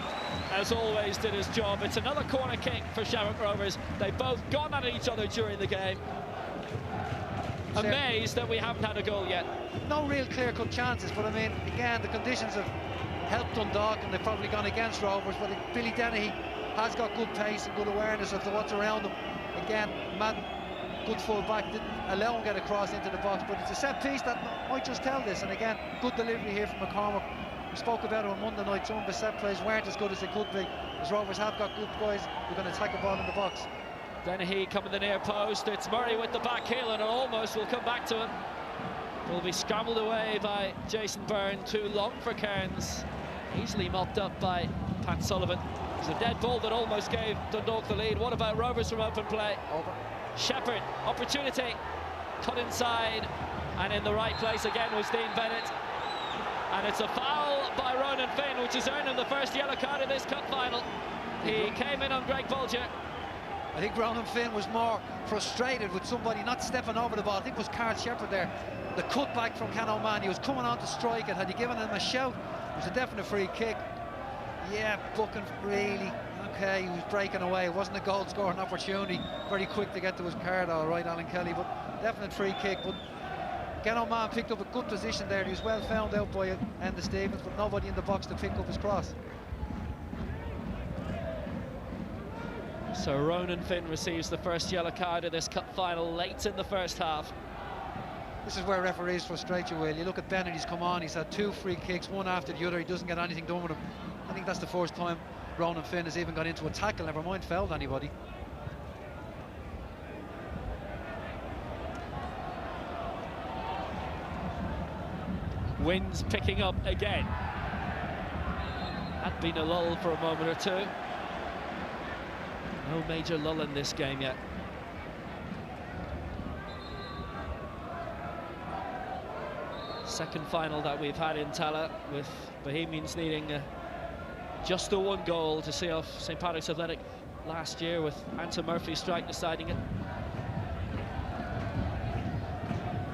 Speaker 1: as always, did his job. It's another corner kick for Shamrock Rovers. They've both gone at each other during the game. Amazed that we haven't had a goal yet.
Speaker 2: No real clear-cut chances, but I mean, again, the conditions have helped Dundalk and they've probably gone against Rovers, but Billy Dennehy has got good pace and good awareness of what's around him. Again, Madden, good full-back, didn't allow him to get across into the box, but it's a set piece that might just tell this. And again, good delivery here from McCormack. We spoke about it on Monday night. Some of the set plays weren't as good as they could be, as Rovers have got good guys who are going to attack a ball in the box.
Speaker 1: Dennehy coming the near post. It's Murray with the back heel, and it almost will come back to him. Will be scrambled away by Jason Byrne. Too long for Cairns. Easily mopped up by Pat Sullivan. It was a dead ball that almost gave Dundalk the lead. What about Rovers from open play?
Speaker 2: Over.
Speaker 1: Shepherd, opportunity, cut inside, and in the right place again was Dean Bennett. And it's a foul by Ronan Finn, which has earned him the first yellow card in this cup final. He came in on Greg Bolger.
Speaker 2: I think Ronan Finn was more frustrated with somebody not stepping over the ball. I think it was Carl Shepherd there. The cut back from Ken O'Man. He was coming on to strike it. Had he given him a shout, it was a definite free kick. Yeah, booking really. Okay, he was breaking away. It wasn't a goal scoring opportunity. Very quick to get to his card, all right, Alan Kelly, but definite free kick. But Ken O'Man picked up a good position there. He was well found out by Enda Stevens, but nobody in the box to pick up his cross.
Speaker 1: So Ronan Finn receives the first yellow card of this cup final late in the first half.
Speaker 2: This is where referees frustrate you, Will. You look at Bennett, he's come on, he's had 2 free kicks, one after the other. He doesn't get anything done with him. I think that's the first time Ronan Finn has even got into a tackle, never mind fouled anybody.
Speaker 1: Wind's picking up again. Had been a lull for a moment or two. No major lull in this game yet. Second final that we've had in Tallaght, with Bohemians needing a Just the one goal to see off St Patrick's Athletic last year, with Anton Murphy's strike deciding it.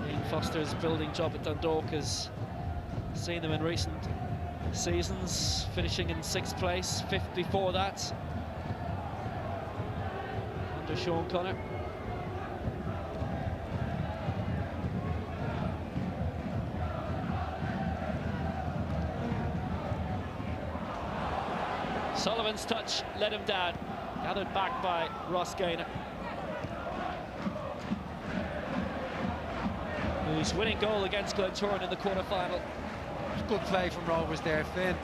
Speaker 1: Ian Foster's building job at Dundalk has seen them in recent seasons, finishing in 6th place, 5th before that, under Sean Connor. Sullivan's touch let him down, gathered back by Ross Gaynor, whose winning goal against Glentoran in the quarter-final.
Speaker 2: Good play from Rovers there. Finn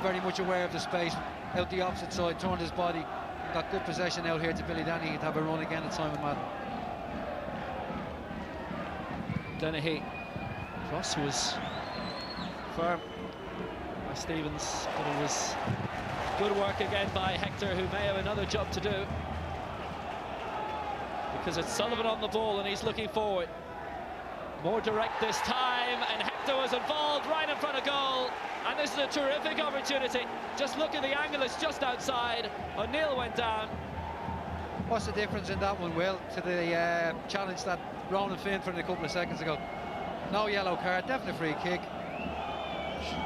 Speaker 2: very much aware of the space out the opposite side, turned his body, got good possession out here to Billy Dennehy to have a run again at Simon Madden.
Speaker 1: Dennehy, cross was firm by Stevens, but it was good work again by Hector, who may have another job to do, because it's Sullivan on the ball and he's looking forward. More direct this time, and Hector was involved right in front of goal, and this is a terrific opportunity. Just look at the angle, it's just outside. O'Neill went down.
Speaker 2: What's the difference in that one, Will, to the challenge that Ronan Finn put in a couple of seconds ago? No yellow card, definitely free kick.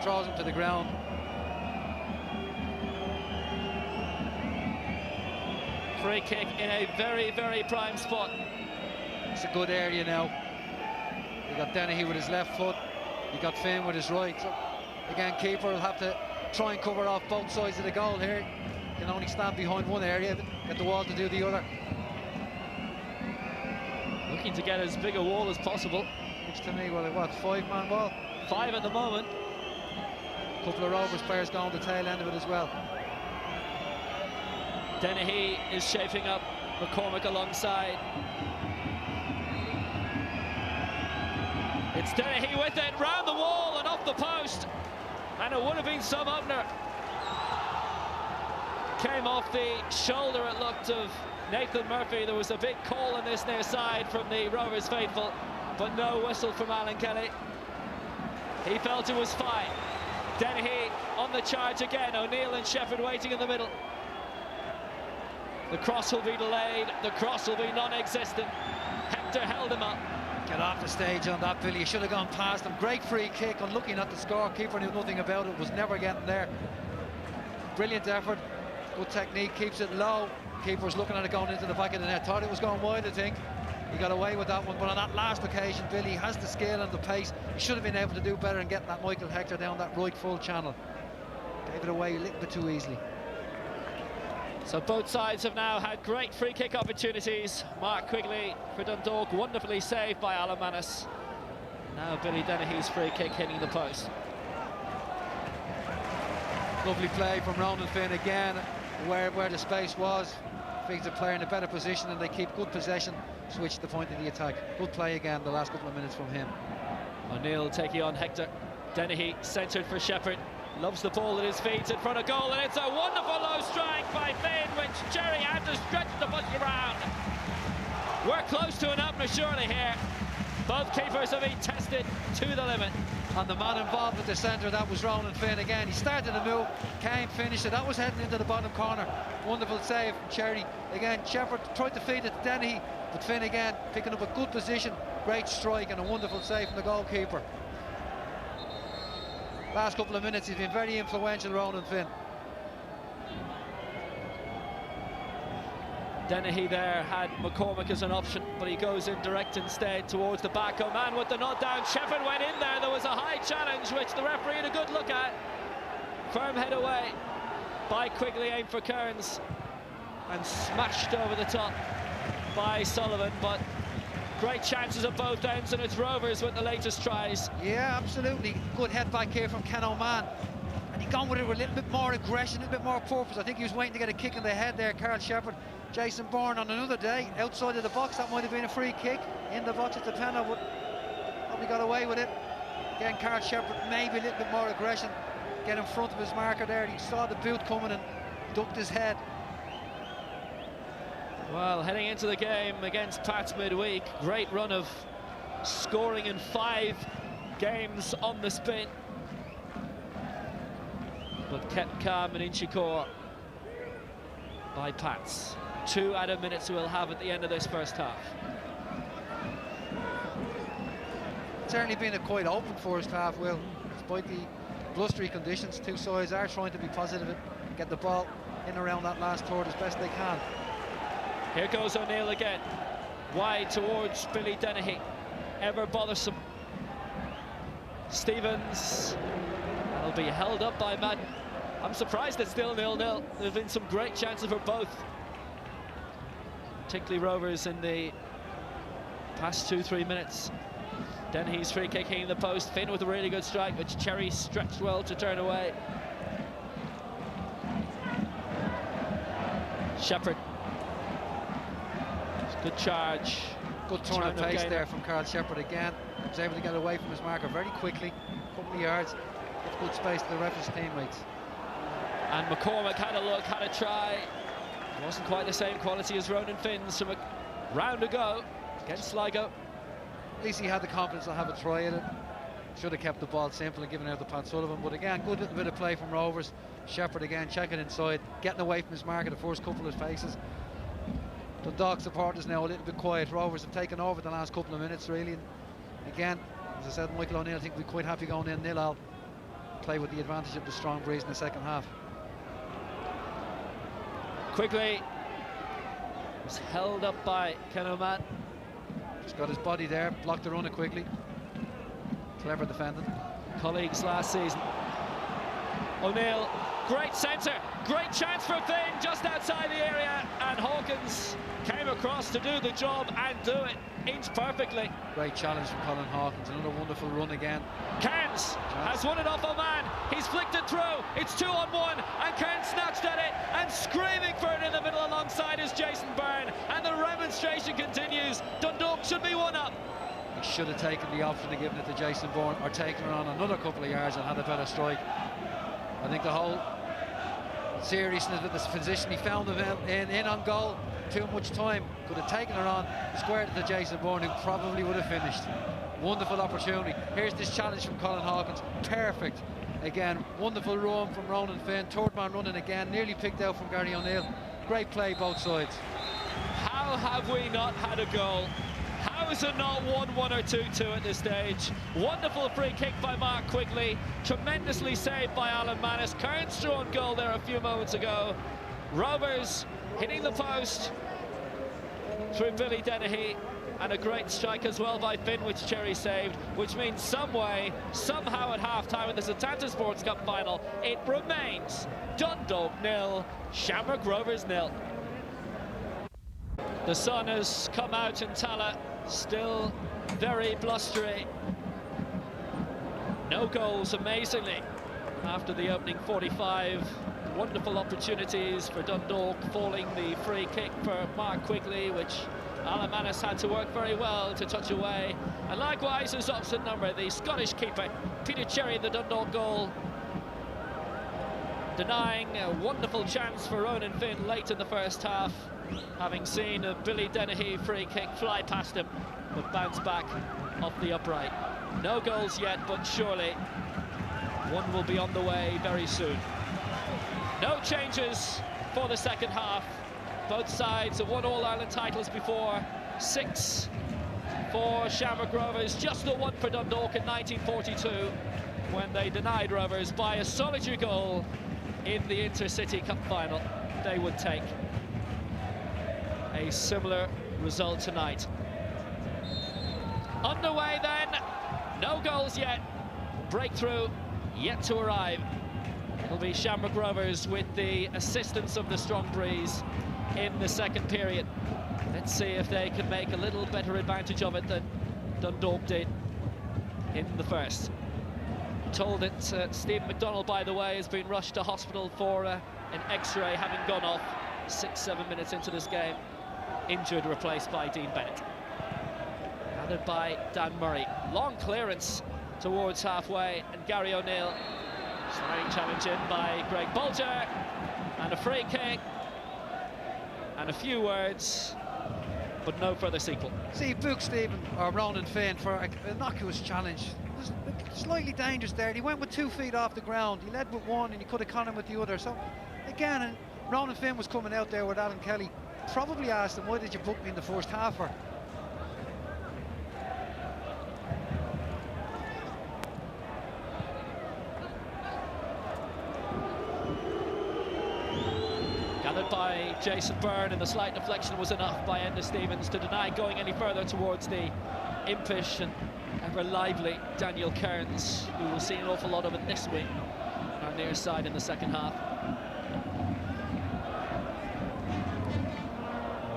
Speaker 2: Throws him to the ground.
Speaker 1: Free kick in a very, very prime spot.
Speaker 2: It's a good area now. You got Dennehy with his left foot, you got Finn with his right. So again, keeper will have to try and cover off both sides of the goal here. Can only stand behind one area, get the wall to do the other.
Speaker 1: Looking to get as big a wall as possible.
Speaker 2: Looks to me, well, what, 5-man wall?
Speaker 1: 5 at the moment.
Speaker 2: A couple of Rovers players going the tail end of it as well.
Speaker 1: Dennehy is shaping up, McCormick alongside. It's Dennehy with it, round the wall and off the post. And it would have been some opener. Came off the shoulder, it looked, of Nathan Murphy. There was a big call on this near side from the Rovers faithful, but no whistle from Alan Kelly. He felt it was fine. Dennehy on the charge again, O'Neill and Shepherd waiting in the middle. The cross will be delayed, the cross will be non-existent. Hector held him up.
Speaker 2: Get off the stage on that, Billy. You should have gone past him. Great free kick, and looking at the score, keeper knew nothing about it, was never getting there. Brilliant effort, good technique, keeps it low. Keeper's looking at it going into the back of the net. Thought it was going wide, I think. He got away with that one, but on that last occasion, Billy has the skill and the pace. He should have been able to do better in getting that Michael Hector down that right full channel. Gave it away a little bit too easily.
Speaker 1: So both sides have now had great free kick opportunities. Mark Quigley for Dundalk, wonderfully saved by Alan Manus. Now Billy Dennehy's free kick hitting the post.
Speaker 2: Lovely play from Ronan Finn again, where the space was. Feeds the player in a better position, and they keep good possession, switch the point of the attack. Good play again the last couple of minutes from him.
Speaker 1: O'Neill taking on Hector. Dennehy centred for Shepherd. Loves the ball at his feet in front of goal, and it's a wonderful low strike by Finn, which Jerry had to stretch the push around. We're close to an opener surely here. Both keepers have been tested to the limit.
Speaker 2: And the man involved with the centre, that was Ronan Finn again. He started the move, came, finished it. That was heading into the bottom corner. Wonderful save from Cherry. Again, Shepherd tried to feed it to Dennehy, but Finn again picking up a good position. Great strike and a wonderful save from the goalkeeper. Last couple of minutes, he's been very influential, Ronan Finn.
Speaker 1: Dennehy there had McCormick as an option, but he goes in direct instead towards the back. O'Man with the nod down. Shepherd went in there. There was a high challenge, which the referee had a good look at. Firm head away by Quigley, aimed for Kearns, and smashed over the top by Sullivan. But great chances at both ends, and it's Rovers with the latest tries.
Speaker 2: Yeah, absolutely. Good head back here from Ken O'Man. And he gone with it with a little bit more aggression, a little bit more purpose. I think he was waiting to get a kick in the head there, Carl Shepherd. Jason Bourne on another day, outside of the box, that might have been a free kick. In the box, it's a penalty, but probably got away with it. Again, Carl Shepherd, maybe a little bit more aggression. Get in front of his marker there. He saw the boot coming and ducked his head.
Speaker 1: Well, heading into the game against Pats midweek, great run of scoring in 5 games on the spin. but kept calm and Inchicore by Pats. 2 added minutes we'll have at the end of this first half.
Speaker 2: It's certainly been a quite open first half, Will. Despite the blustery conditions, two sides are trying to be positive and get the ball in around that last third as best they can.
Speaker 1: Here goes O'Neill again, wide towards Billy Dennehy, ever bothersome. Stevens will be held up by Madden. I'm surprised it's still 0-0. There's been some great chances for both, particularly Rovers in the past 2-3 minutes. Dennehy's free kick hitting the post. Finn with a really good strike, which Cherry stretched well to turn away. Shepherd. Good charge.
Speaker 2: Good turn of pace there from Carl Shepherd again. Was able to get away from his marker very quickly. A couple of yards. Gets good space to the ref and his teammates.
Speaker 1: And McCormack had a look, had a try. Wasn't quite the same quality as Ronan Finn's from a round ago against Sligo.
Speaker 2: At least he had the confidence to have a try at it. Should have kept the ball simple and given out to Pat Sullivan. But again, good little bit of play from Rovers. Shepherd again checking inside, getting away from his marker the first couple of faces. The Dundalk supporters now a little bit quiet. Rovers have taken over the last couple of minutes really. And again, as I said, Michael O'Neill, I think we're quite happy going in 0-0. Play with the advantage of the strong breeze in the second half. Quigley
Speaker 1: was held up by Ken O'Man.
Speaker 2: Just got his body there, blocked the run of Quigley. Clever defending.
Speaker 1: Colleagues last season. O'Neill, great centre, great chance for Finn just outside the area, and Hawkins came across to do the job and do it inch perfectly.
Speaker 2: Great challenge from Colin Hawkins, another wonderful run again.
Speaker 1: Cairns has won it off O'Man, he's flicked it through, it's 2-on-1, and Cairns snatched at it, and screaming for it in the middle alongside is Jason Byrne, and the remonstration continues. Dundalk should be 1-up.
Speaker 2: He should have taken the option of giving it to Jason Byrne, or taken it on another couple of yards and had a better strike. I think the whole seriousness of this position he found him in on goal, too much time, could have taken it on, squared it to Jason Byrne, who probably would have finished. Wonderful opportunity. Here's this challenge from Colin Hawkins, perfect. Again, wonderful run from Ronan Finn, third man running again, nearly picked out from Gary O'Neill. Great play both sides.
Speaker 1: How have we not had a goal? How is it not 1-1 or 2-2 at this stage? Wonderful free kick by Mark Quigley, tremendously saved by Alan Mannis. Cairns threw on goal there a few moments ago. Rovers hitting the post through Billy Dennehy, and a great strike as well by Finn, which Cherry saved, which means some way, somehow at half-time in the Setanta Sports Cup final, it remains Dundalk 0, Shamrock Rovers 0. The sun has come out in Tallaght, still very blustery. No goals, amazingly, after the opening 45. Wonderful opportunities for Dundalk, falling the free kick for Mark Quigley, which Alan Mannis had to work very well to touch away. And likewise, his opposite number, the Scottish keeper, Peter Cherry, the Dundalk goal, denying a wonderful chance for Ronan Finn late in the first half, having seen a Billy Dennehy free kick fly past him, but bounce back off the upright. No goals yet, but surely one will be on the way very soon. No changes for the second half. Both sides have won All-Ireland titles before. 6 for Shamrock Rovers, just the 1 for Dundalk in 1942, when they denied Rovers by a solitary goal in the Intercity Cup final. They would take a similar result tonight. Underway then, no goals yet. Breakthrough yet to arrive. It'll be Shamrock Rovers with the assistance of the strong breeze in the second period. Let's see if they can make a little better advantage of it than Dundalk did in the first. Told that Stephen McDonald, by the way, has been rushed to hospital for an X-ray, having gone off 6-7 minutes into this game, injured, replaced by Dean Bennett. Gathered by Dan Murray. Long clearance towards halfway, and Gary O'Neill. Straight challenge in by Greg Bolger, and a free kick, and a few words, but no further sequel.
Speaker 2: See, book Stephen or Ronan Finn for an innocuous challenge. was slightly dangerous there. He went with 2 feet off the ground. He led with one and he could have caught him with the other. So again, and Ronan Finn was coming out there with Alan Kelly. Probably asked him, why did you book me in the first half for?
Speaker 1: Gathered by Jason Byrne, and the slight deflection was enough by Enda Stevens to deny going any further towards the impish and ever lively Daniel Kearns, who will see an awful lot of it this week on our near side in the second half.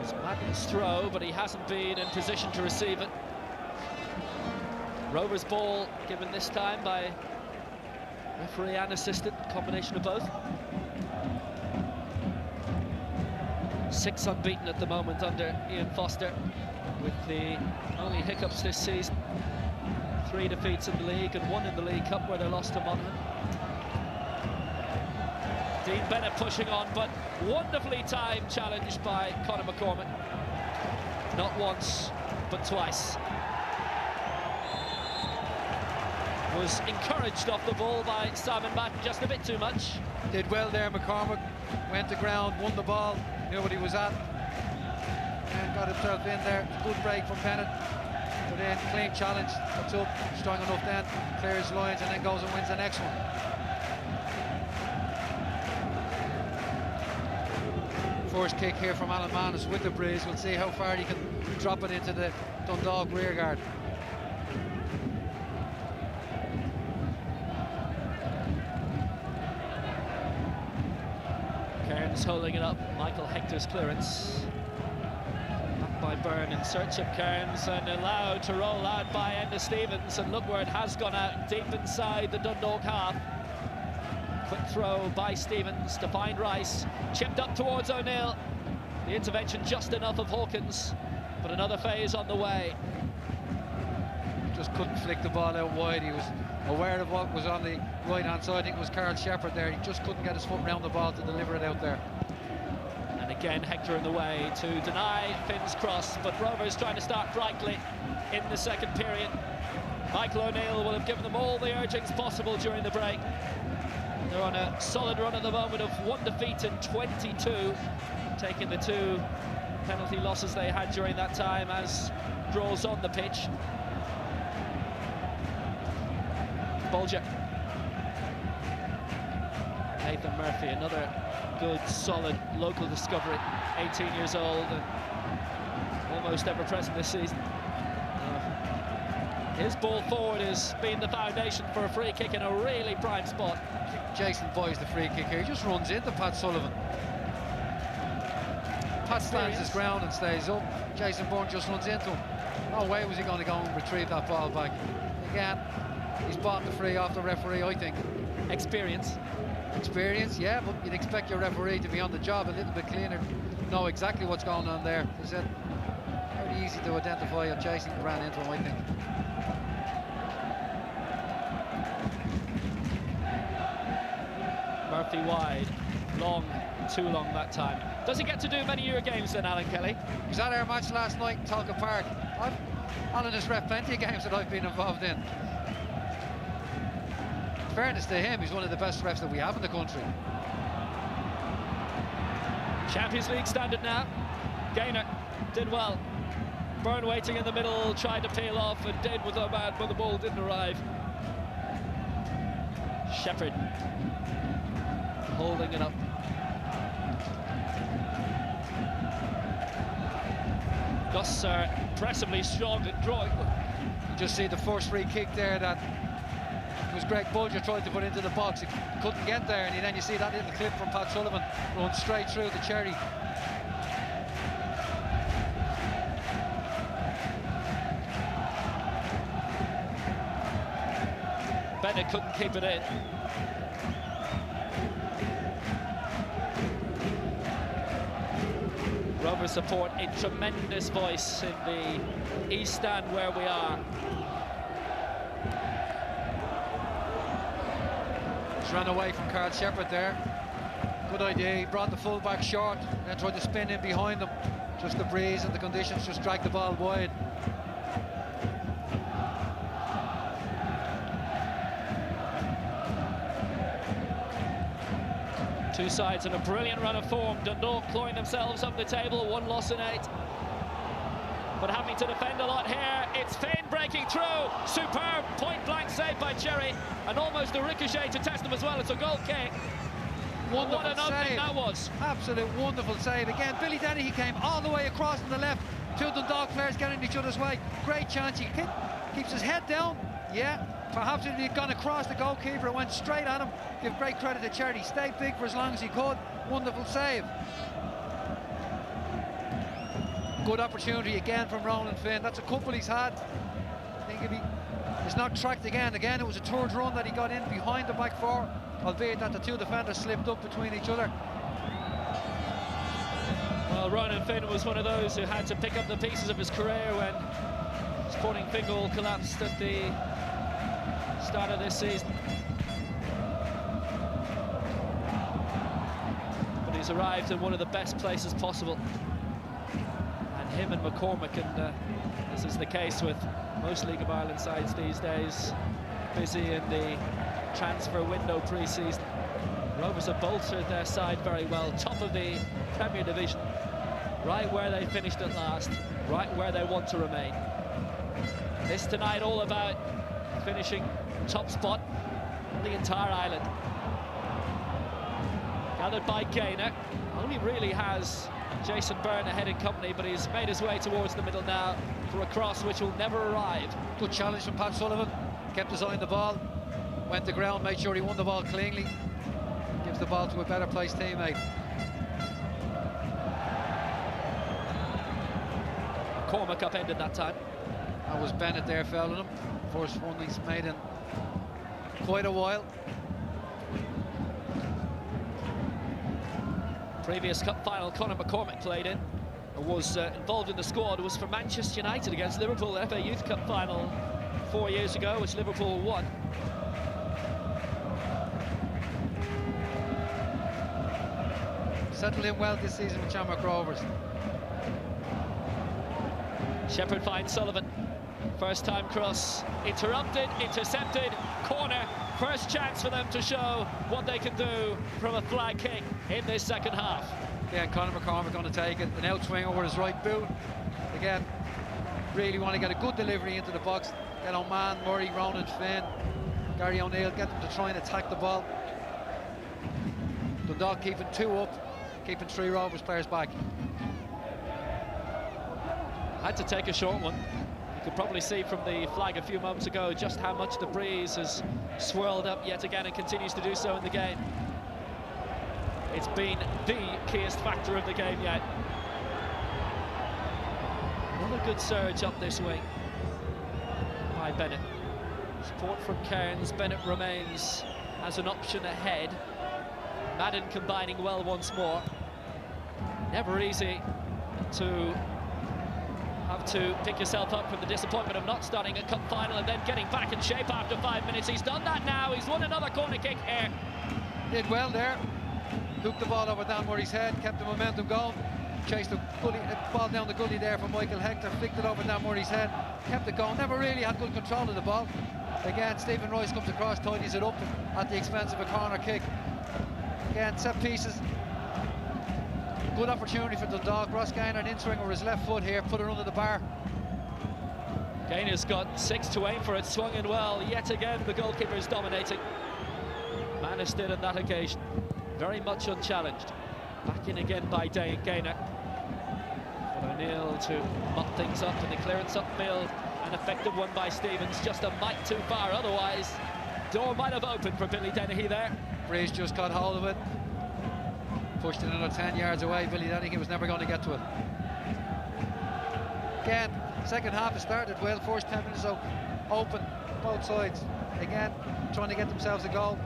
Speaker 1: It's Madden's throw, but he hasn't been in position to receive it. Rovers ball given this time by referee and assistant, combination of both. 6 unbeaten at the moment under Ian Foster, with the only hiccups this season. 3 defeats in the league and 1 in the League Cup where they lost to Monaghan. Dean Bennett pushing on, but wonderfully timed challenge by Conor McCormick. Not once, but twice. Was encouraged off the ball by Simon Madden, just a bit too much.
Speaker 2: Did well there, McCormick. Went to ground, won the ball, knew what he was at, and got himself in there. Good break from Bennett. But then clean challenge, puts up, strong enough then, clears lines and then goes and wins the next one. First kick here from Alan Manus with the breeze. We'll see how far he can drop it into the Dundalk rear guard.
Speaker 1: Kearns holding it up, Michael Hector's clearance. Back by Byrne in search of Kearns and allowed to roll out by Enda Stevens, and look where it has gone out, deep inside the Dundalk half. Quick throw by Stevens to find Rice, chipped up towards O'Neill. The intervention just enough of Hawkins, but another phase on the way.
Speaker 2: Just couldn't flick the ball out wide. He was aware of what was on the right-hand side. I think it was Carl Shepherd there. He just couldn't get his foot round the ball to deliver it out there.
Speaker 1: And again, Hector in the way to deny Finn's cross, but Rovers trying to start brightly in the second period. Michael O'Neill will have given them all the urgings possible during the break. They're on a solid run at the moment of 1 defeat in 22, taking the 2 penalty losses they had during that time as draws on the pitch. Bolger. Nathan Murphy, another good, solid local discovery, 18 years old and almost ever present this season. His ball forward has been the foundation for a free kick in a really prime spot.
Speaker 2: Jason buys the free kick here. He just runs into Pat Sullivan. Pat stands his ground and stays up. Jason Bourne just runs into him. No way was he going to go and retrieve that ball back. Again, he's bought the free off the referee, I think.
Speaker 1: Experience,
Speaker 2: yeah, but you'd expect your referee to be on the job a little bit cleaner, know exactly what's going on there. Is it very easy to identify if Jason ran into him, I think.
Speaker 1: Murphy wide, long, too long that time. Does he get to do many Euro games then, Alan Kelly?
Speaker 2: He was at our match last night in Talca Park. Alan has ref plenty of games that I've been involved in. In fairness to him, he's one of the best refs that we have in the country.
Speaker 1: Champions League standard now. Gaynor did well. Byrne waiting in the middle, tried to peel off and did with a man, but the ball didn't arrive. Shepherd holding it up. Gus impressively strong at drawing.
Speaker 2: You just see the first free kick there that was Greg Bolger tried to put into the box. He couldn't get there, and then you see that little clip from Pat Sullivan going straight through the cherry.
Speaker 1: Bennett couldn't keep it in. Rovers support a tremendous voice in the East Stand where we are.
Speaker 2: He's run away from Carl Shepherd there. Good idea. He brought the full-back short and then tried to spin in behind him. Just the breeze and the conditions just dragged the ball wide.
Speaker 1: Two sides in a brilliant run of form. Dundalk clawing themselves up the table, 1 loss in 8. But having to defend a lot here. It's Finn breaking through. Superb point-blank save by Cherry. And almost a ricochet to test them as well. It's a goal kick.
Speaker 2: Wonderful
Speaker 1: what an opening
Speaker 2: save.
Speaker 1: that was.
Speaker 2: Absolute wonderful save. Again, Billy Denny, he came all the way across on the left. Two Dundalk players getting each other's way. Great chance. He keeps his head down. Yeah, perhaps if he'd gone across the goalkeeper, it went straight at him. Give great credit to Cherry. Stayed big for as long as he could. Wonderful save. Good opportunity again from Ronan Finn. That's a couple he's had. I think if he's not tracked again, it was a third run that he got in behind the back four, albeit that the two defenders slipped up between each other.
Speaker 1: Well, Ronan Finn was one of those who had to pick up the pieces of his career when Sporting Fingal collapsed at the start of this season. But he's arrived in one of the best places possible. And him and McCormick, and this is the case with most League of Ireland sides these days, busy in the transfer window pre-season. Rovers have bolstered their side very well, top of the Premier Division, right where they finished at last, right where they want to remain. This tonight all about finishing top spot on the entire island. Gathered by Gaynor, only really has Jason Byrne ahead in company, but he's made his way towards the middle now for a cross which will never arrive.
Speaker 2: Good challenge from Pat Sullivan, kept his eye on the ball, went to ground, made sure he won the ball cleanly, gives the ball to a better placed teammate.
Speaker 1: Cormac upended that time.
Speaker 2: That was Bennett there fouling him. First one he's made in quite a while.
Speaker 1: Previous cup final Conor McCormick played in, was involved in the squad, was for Manchester United against Liverpool, the FA Youth Cup final 4 years ago, which Liverpool won.
Speaker 2: Settled in well this season with Shamrock Rovers.
Speaker 1: Shepherd finds Sullivan. First time cross, interrupted, intercepted, corner. First chance for them to show what they can do from a flag kick in this second half.
Speaker 2: Again, Conor McCormick going to take it, an outswing over his right boot. Again, really want to get a good delivery into the box. Get on man, Murray, Ronan Finn, Gary O'Neill, get them to try and attack the ball. Dundalk keeping 2 up, keeping 3 Rovers players back.
Speaker 1: Had to take a short one. You could probably see from the flag a few moments ago just how much the breeze has swirled up yet again and continues to do so in the game. It's been the keyest factor of the game yet. Another good surge up this wing by Bennett. Support from Cairns. Bennett remains as an option ahead. Madden combining well once more. Never easy to have to pick yourself up from the disappointment of not starting a cup final and then getting back in shape after 5 minutes. He's done that now. He's won another corner kick here.
Speaker 2: Did well there. Hooked the ball over Dan Murray's head, kept the momentum going. Chased the ball down the gully there from Michael Hector, flicked it over Dan Murray's head, kept it going. Never really had good control of the ball. Again, Stephen Royce comes across, tidies it up at the expense of a corner kick. Again, set pieces. Good opportunity for Dundalk. Ross Gaynor, an in-swing with his left foot here, put it under the bar.
Speaker 1: Gaynor's got 6 to aim for it, swung in well. Yet again, the goalkeeper is dominating. Managed it on that occasion. Very much unchallenged. Back in again by Gaynor. But O'Neill to mop things up, and the clearance upfield. An effective one by Stevens, just a mite too far. Otherwise, door might have opened for Billy Dennehy there.
Speaker 2: Breeze just got hold of it. Pushed it another 10 yards away. Billy Dennehy was never going to get to it. Again, second half has started well. First 10 minutes open, both sides. Again, trying to get themselves a goal.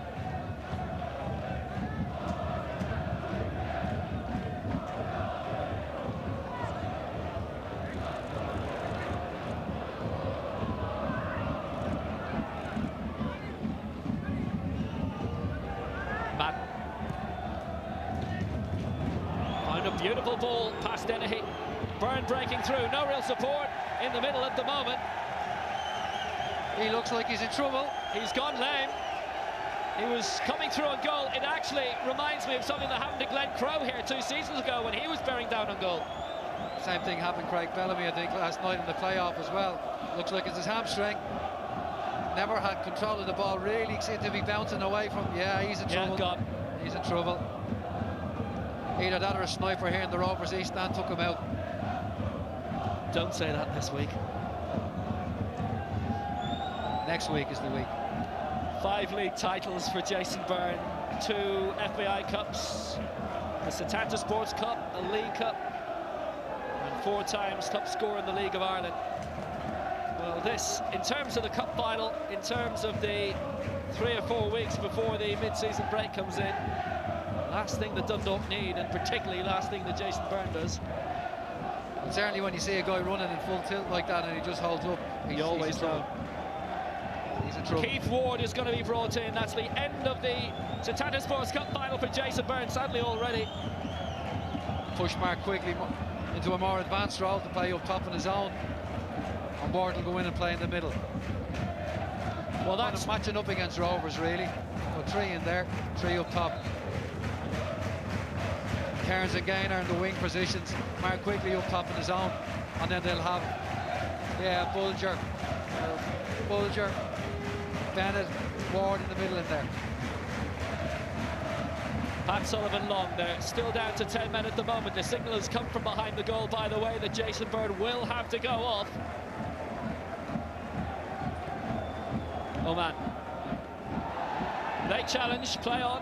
Speaker 1: Beautiful ball past Dennehy. Byrne breaking through, no real support in the middle at the moment.
Speaker 2: He looks like he's in trouble.
Speaker 1: He's gone lame. He was coming through on goal. It actually reminds me of something that happened to Glenn Crowe here 2 seasons ago when he was bearing down on goal.
Speaker 2: Same thing happened Craig Bellamy, I think, last night in the playoff as well. Looks like it's his hamstring. Never had control of the ball, really seemed to be bouncing away from. Yeah, he's in trouble.
Speaker 1: God.
Speaker 2: He's in trouble. Either that or a sniper here in the Rovers East stand took him out.
Speaker 1: Don't say that this week.
Speaker 2: Next week is the week.
Speaker 1: 5 league titles for Jason Byrne, 2 FBI Cups, the Setanta Sports Cup, a League Cup, and 4 times top scorer in the League of Ireland. Well, this, in terms of the cup final, in terms of the 3 or 4 weeks before the mid-season break comes in, last thing that Dundalk need, and particularly last thing that Jason Byrne does.
Speaker 2: And certainly when you see a guy running in full tilt like that and he just holds up,
Speaker 1: you always know.
Speaker 2: He's in trouble.
Speaker 1: Keith Ward is going to be brought in. That's the end of the Setanta Sports Cup final for Jason Byrne, sadly already.
Speaker 2: Push Mark quickly into a more advanced role to play up top on his own. And Ward will go in and play in the middle.
Speaker 1: Well, that's
Speaker 2: matching up against Rovers, really. Got 3 in there, 3 up top. Cairns and Gaynor in the wing positions. Mark quickly up top on his own. And then they'll have, Bulger, Bennett, Ward in the middle in there.
Speaker 1: Pat Sullivan long there, still down to 10 men at the moment. The signal has come from behind the goal, by the way, that Jason Byrne will have to go off. Oh man. Late challenge, play on.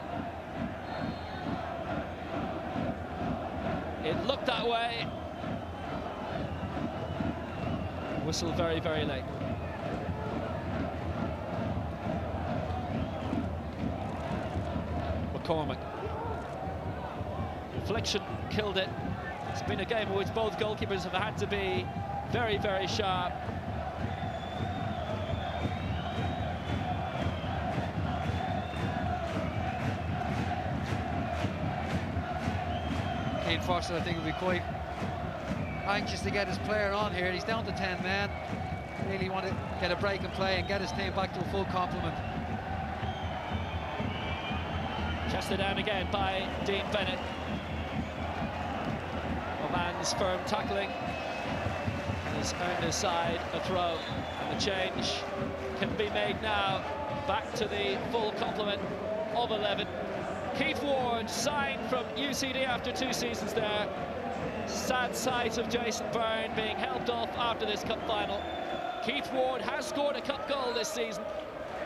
Speaker 1: It looked that way. Whistle very, very late. McCormick. Reflection killed it. It's been a game in which both goalkeepers have had to be very, very sharp.
Speaker 2: Kane Foster, I think, will be quite anxious to get his player on here. He's down to 10 men. Really want to get a break and play and get his team back to a full complement.
Speaker 1: Chested down again by Dean Bennett. Oman's firm tackling has earned his side a throw, and the change can be made now. Back to the full complement of 11. Keith Ward signed from UCD after 2 seasons there. Sad sight of Jason Byrne being helped off after this cup final. Keith Ward has scored a cup goal this season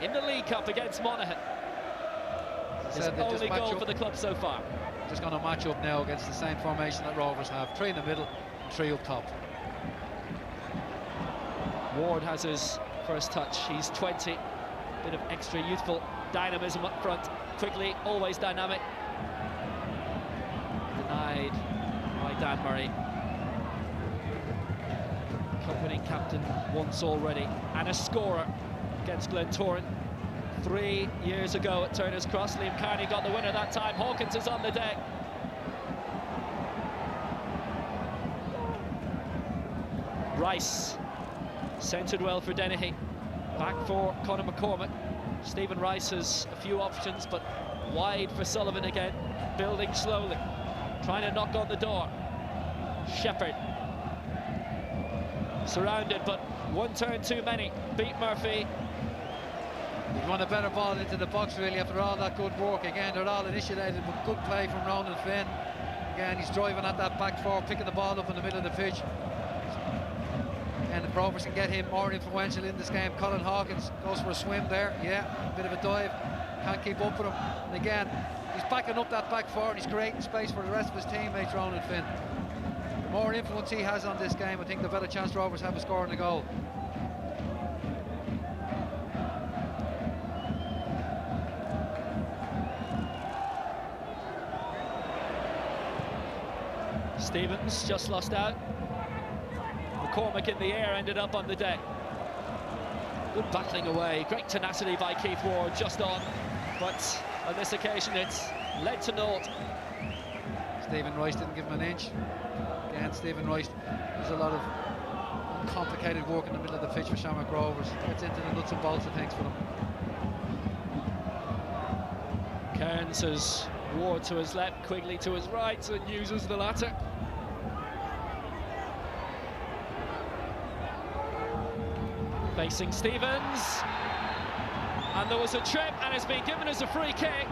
Speaker 1: in the League Cup against Monaghan. His only goal for the club so far.
Speaker 2: Just going to match up now against the same formation that Rovers have. 3 in the middle and 3 up top.
Speaker 1: Ward has his first touch. He's 20. Bit of extra youthful dynamism up front. Quickly, always dynamic. Denied by Dan Murray. Accompanying captain once already. And a scorer against Glentoran 3 years ago at Turner's Cross. Liam Carney got the winner that time. Hawkins is on the deck. Rice centred well for Dennehy. Back for Conor McCormick. Stephen Rice has a few options, but wide for Sullivan again. Building slowly, trying to knock on the door. Shepherd surrounded, but one turn too many. Beat Murphy.
Speaker 2: He won a better ball into the box, really, after all that good work. Again, they're all initiated, but good play from Ronan Finn. Again, he's driving at that back four, picking the ball up in the middle of the pitch. And the Rovers can get him more influential in this game. Colin Hawkins goes for a swim there. Yeah, a bit of a dive. Can't keep up with him. And again, he's backing up that back four and he's creating space for the rest of his teammates, Ronan Finn. The more influence he has on this game, I think the better chance Rovers have of scoring a goal.
Speaker 1: Stevens just lost out. McCormick in the air, ended up on the deck. Good battling away, great tenacity by Keith Ward, just on, but on this occasion it's led to naught.
Speaker 2: Stephen Rice didn't give him an inch. Again, Stephen Rice, there's a lot of complicated work in the middle of the pitch for Shamrock Rovers. Gets into the nuts and bolts of things for them.
Speaker 1: Kearns has Ward to his left, Quigley to his right, and uses the latter. Facing Stevens, and there was a trip, and it's been given as a free kick.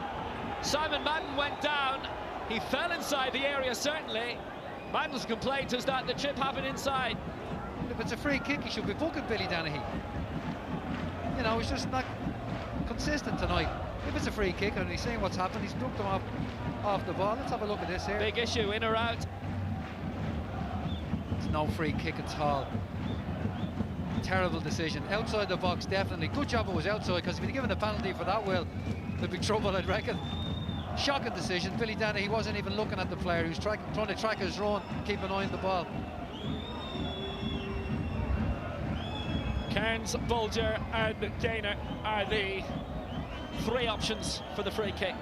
Speaker 1: Simon Madden went down. He fell inside the area, certainly. Madden's complaint is that the chip happened inside.
Speaker 2: If it's a free kick, he should be booking Billy Dennehy. You know, he's just not consistent tonight. If it's a free kick and he's saying what's happened, he's booked him off the ball. Let's have a look at this here.
Speaker 1: Big issue, in or out?
Speaker 2: It's no free kick at all. Terrible decision. Outside the box, definitely. Good job it was outside, because if he'd given a penalty for that, well, there'd be trouble, I'd reckon. Shocking decision. Billy Dennehy wasn't even looking at the player. He was trying to track his run, keep an eye on the ball.
Speaker 1: Kearns, Bolger and Gaynor are the three options for the free kick.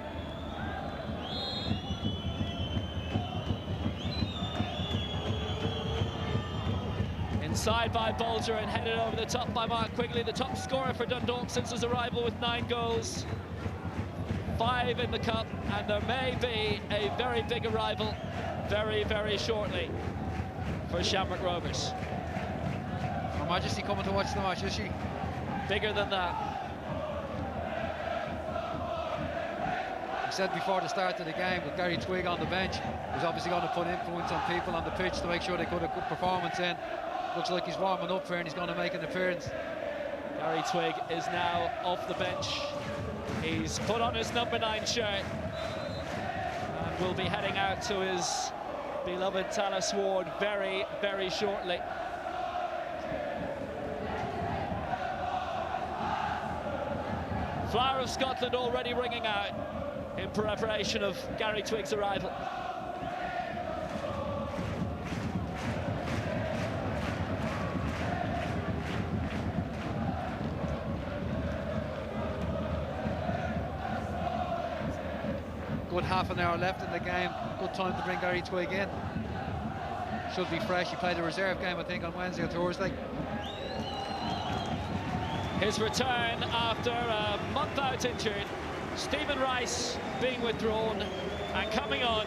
Speaker 1: Inside by Bolger and headed over the top by Mark Quigley, the top scorer for Dundalk since his arrival with 9 goals. 5 in the cup, and there may be a very big arrival very, very shortly for Shamrock Rovers.
Speaker 2: Her Majesty coming to watch the match, is she?
Speaker 1: Bigger than that.
Speaker 2: He said before the start of the game, with Gary Twigg on the bench, he was obviously going to put influence on people on the pitch to make sure they got a good performance in. Looks like he's warming up here and he's going to make an appearance.
Speaker 1: Gary Twigg is now off the bench. He's put on his number 9 shirt and will be heading out to his beloved Tallaght ward very, very shortly. Flower of Scotland already ringing out in preparation of Gary Twigg's arrival.
Speaker 2: Good half an hour left in the game. Good time to bring Gary Twigg in. Should be fresh. He played a reserve game, I think, on Wednesday or Thursday.
Speaker 1: His return after a month out injured. Stephen Rice being withdrawn, and coming on,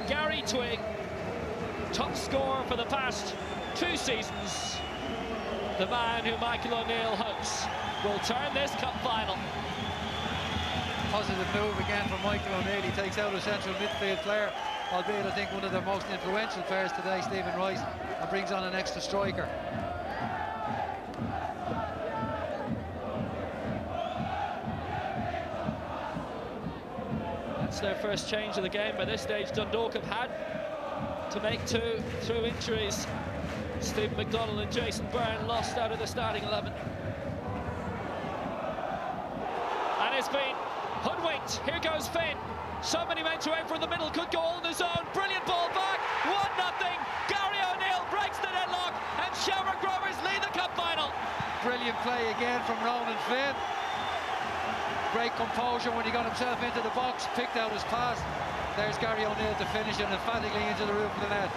Speaker 1: Gary Twigg, top scorer for the past 2 seasons. The man who Michael O'Neill hopes will turn this cup final.
Speaker 2: Positive move again from Michael O'Neill. He takes out a central midfield player, albeit I think one of their most influential players today, Stephen Rice, and brings on an extra striker.
Speaker 1: That's their first change of the game. By this stage, Dundalk have had to make 2 through injuries. Stephen McDonnell and Jason Byrne lost out of the starting 11. And it's been hoodwinked. Here goes Finn. So many men to aim from the middle. Could go all on his own. Brilliant ball back. 1-0. Gary O'Neill breaks the deadlock, and Shamrock Rovers lead the cup final.
Speaker 2: Brilliant play again from Ronan Finn. Great composure when he got himself into the box, picked out his pass. There's Gary O'Neill to finish it emphatically into the roof of the net.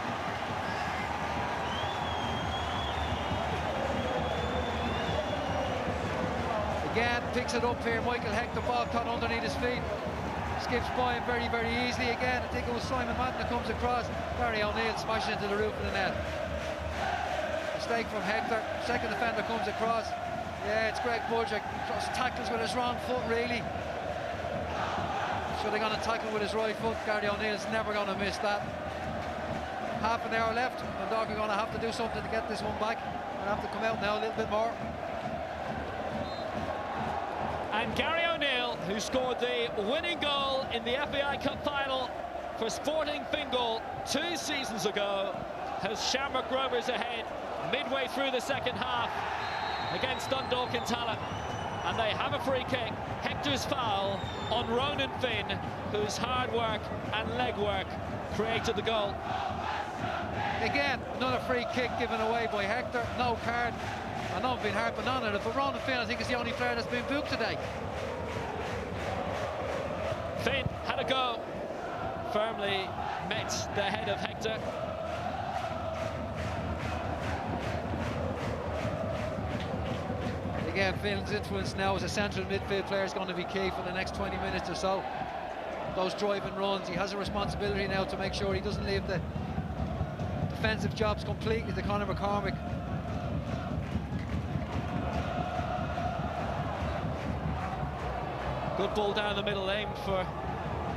Speaker 2: Again, picks it up here. Michael Heck, the ball caught underneath his feet. Skips by him very, very easily again. I think it was Simon Madden that comes across. Gary O'Neill smashes into the roof of the net. Mistake from Hector. Second defender comes across. Yeah, it's Greg Bulger. Just tackles with his wrong foot, really. Should have gone and tackle with his right foot. Gary O'Neill's never going to miss that. Half an hour left. Dundalk are going to have to do something to get this one back. They'll have to come out now a little bit more.
Speaker 1: And Gary O'Neill, who scored the winning goal in the FAI Cup final for Sporting Fingal 2 seasons ago, has Shamrock Rovers ahead midway through the second half against Dundalk and Tallaght. And they have a free kick. Hector's foul on Ronan Finn, whose hard work and leg work created the goal.
Speaker 2: Again, another free kick given away by Hector. No card. I know I've been harping on it, but Ronan Finn, I think, is the only player that's been booked today.
Speaker 1: Finn had a go. Firmly met the head of Hector.
Speaker 2: Again, Finn's influence now as a central midfield player is going to be key for the next 20 minutes or so. those driving runs. He has a responsibility now to make sure he doesn't leave the defensive jobs completely to Conor McCormick.
Speaker 1: Good ball down the middle, aimed for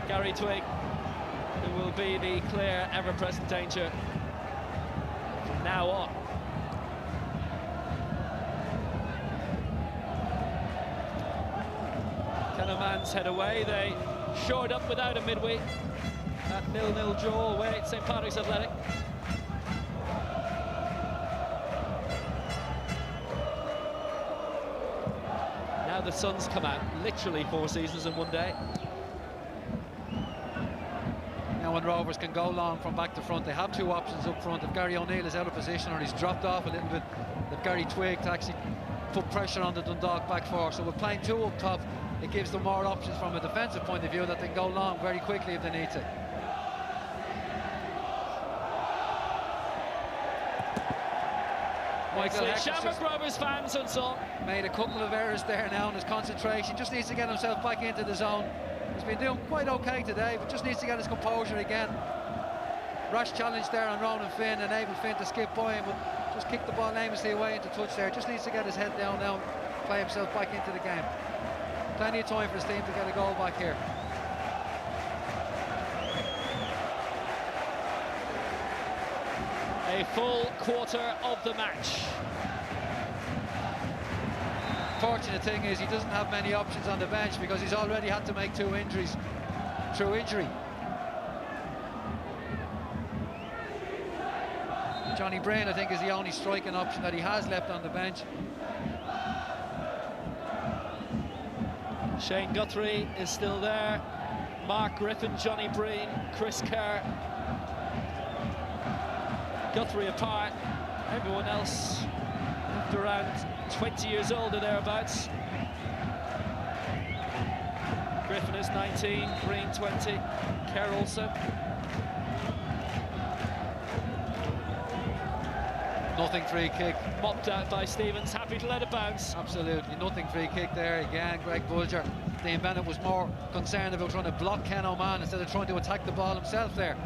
Speaker 1: Gary Twigg, who will be the clear, ever-present danger from now on. Kennaman's head away. They shored up without a midweek. That 0-0 draw away at St Patrick's Athletic. Now the sun's come out. Literally 4 seasons in one day.
Speaker 2: Now when Rovers can go long from back to front, they have 2 options up front. If Gary O'Neill is out of position or he's dropped off a little bit, they've Gary Twigg to actually put pressure on the Dundalk back 4. So with playing 2 up top, it gives them more options from a defensive point of view, that they can go long very quickly if they need to. Michael
Speaker 1: Shamrock Rovers fans and so
Speaker 2: made a couple of errors there now in his concentration. Just needs to get himself back into the zone. He's been doing quite okay today, but just needs to get his composure again. Rash challenge there on Ronan Finn, enabled Finn to skip by him, but just kicked the ball aimlessly away into touch there. Just needs to get his head down now and play himself back into the game. Plenty of time for his team to get a goal back here.
Speaker 1: a full quarter of the match.
Speaker 2: Fortunate thing is he doesn't have many options on the bench, because he's already had to make 2 injuries through injury. Johnny Breen, I think, is the only striking option that he has left on the bench.
Speaker 1: Shane Guthrie is still there. Mark Griffin, Johnny Breen, Chris Kerr. Guthrie apart. Everyone else around 20 years old or thereabouts. Griffin is 19, Breen 20, Kerr also.
Speaker 2: Nothing free kick.
Speaker 1: Mopped out by Stevens, happy to let it bounce.
Speaker 2: Absolutely, nothing free kick there again. Greg Bulger. Dean Bennett was more concerned about trying to block Ken Oman instead of trying to attack the ball himself there.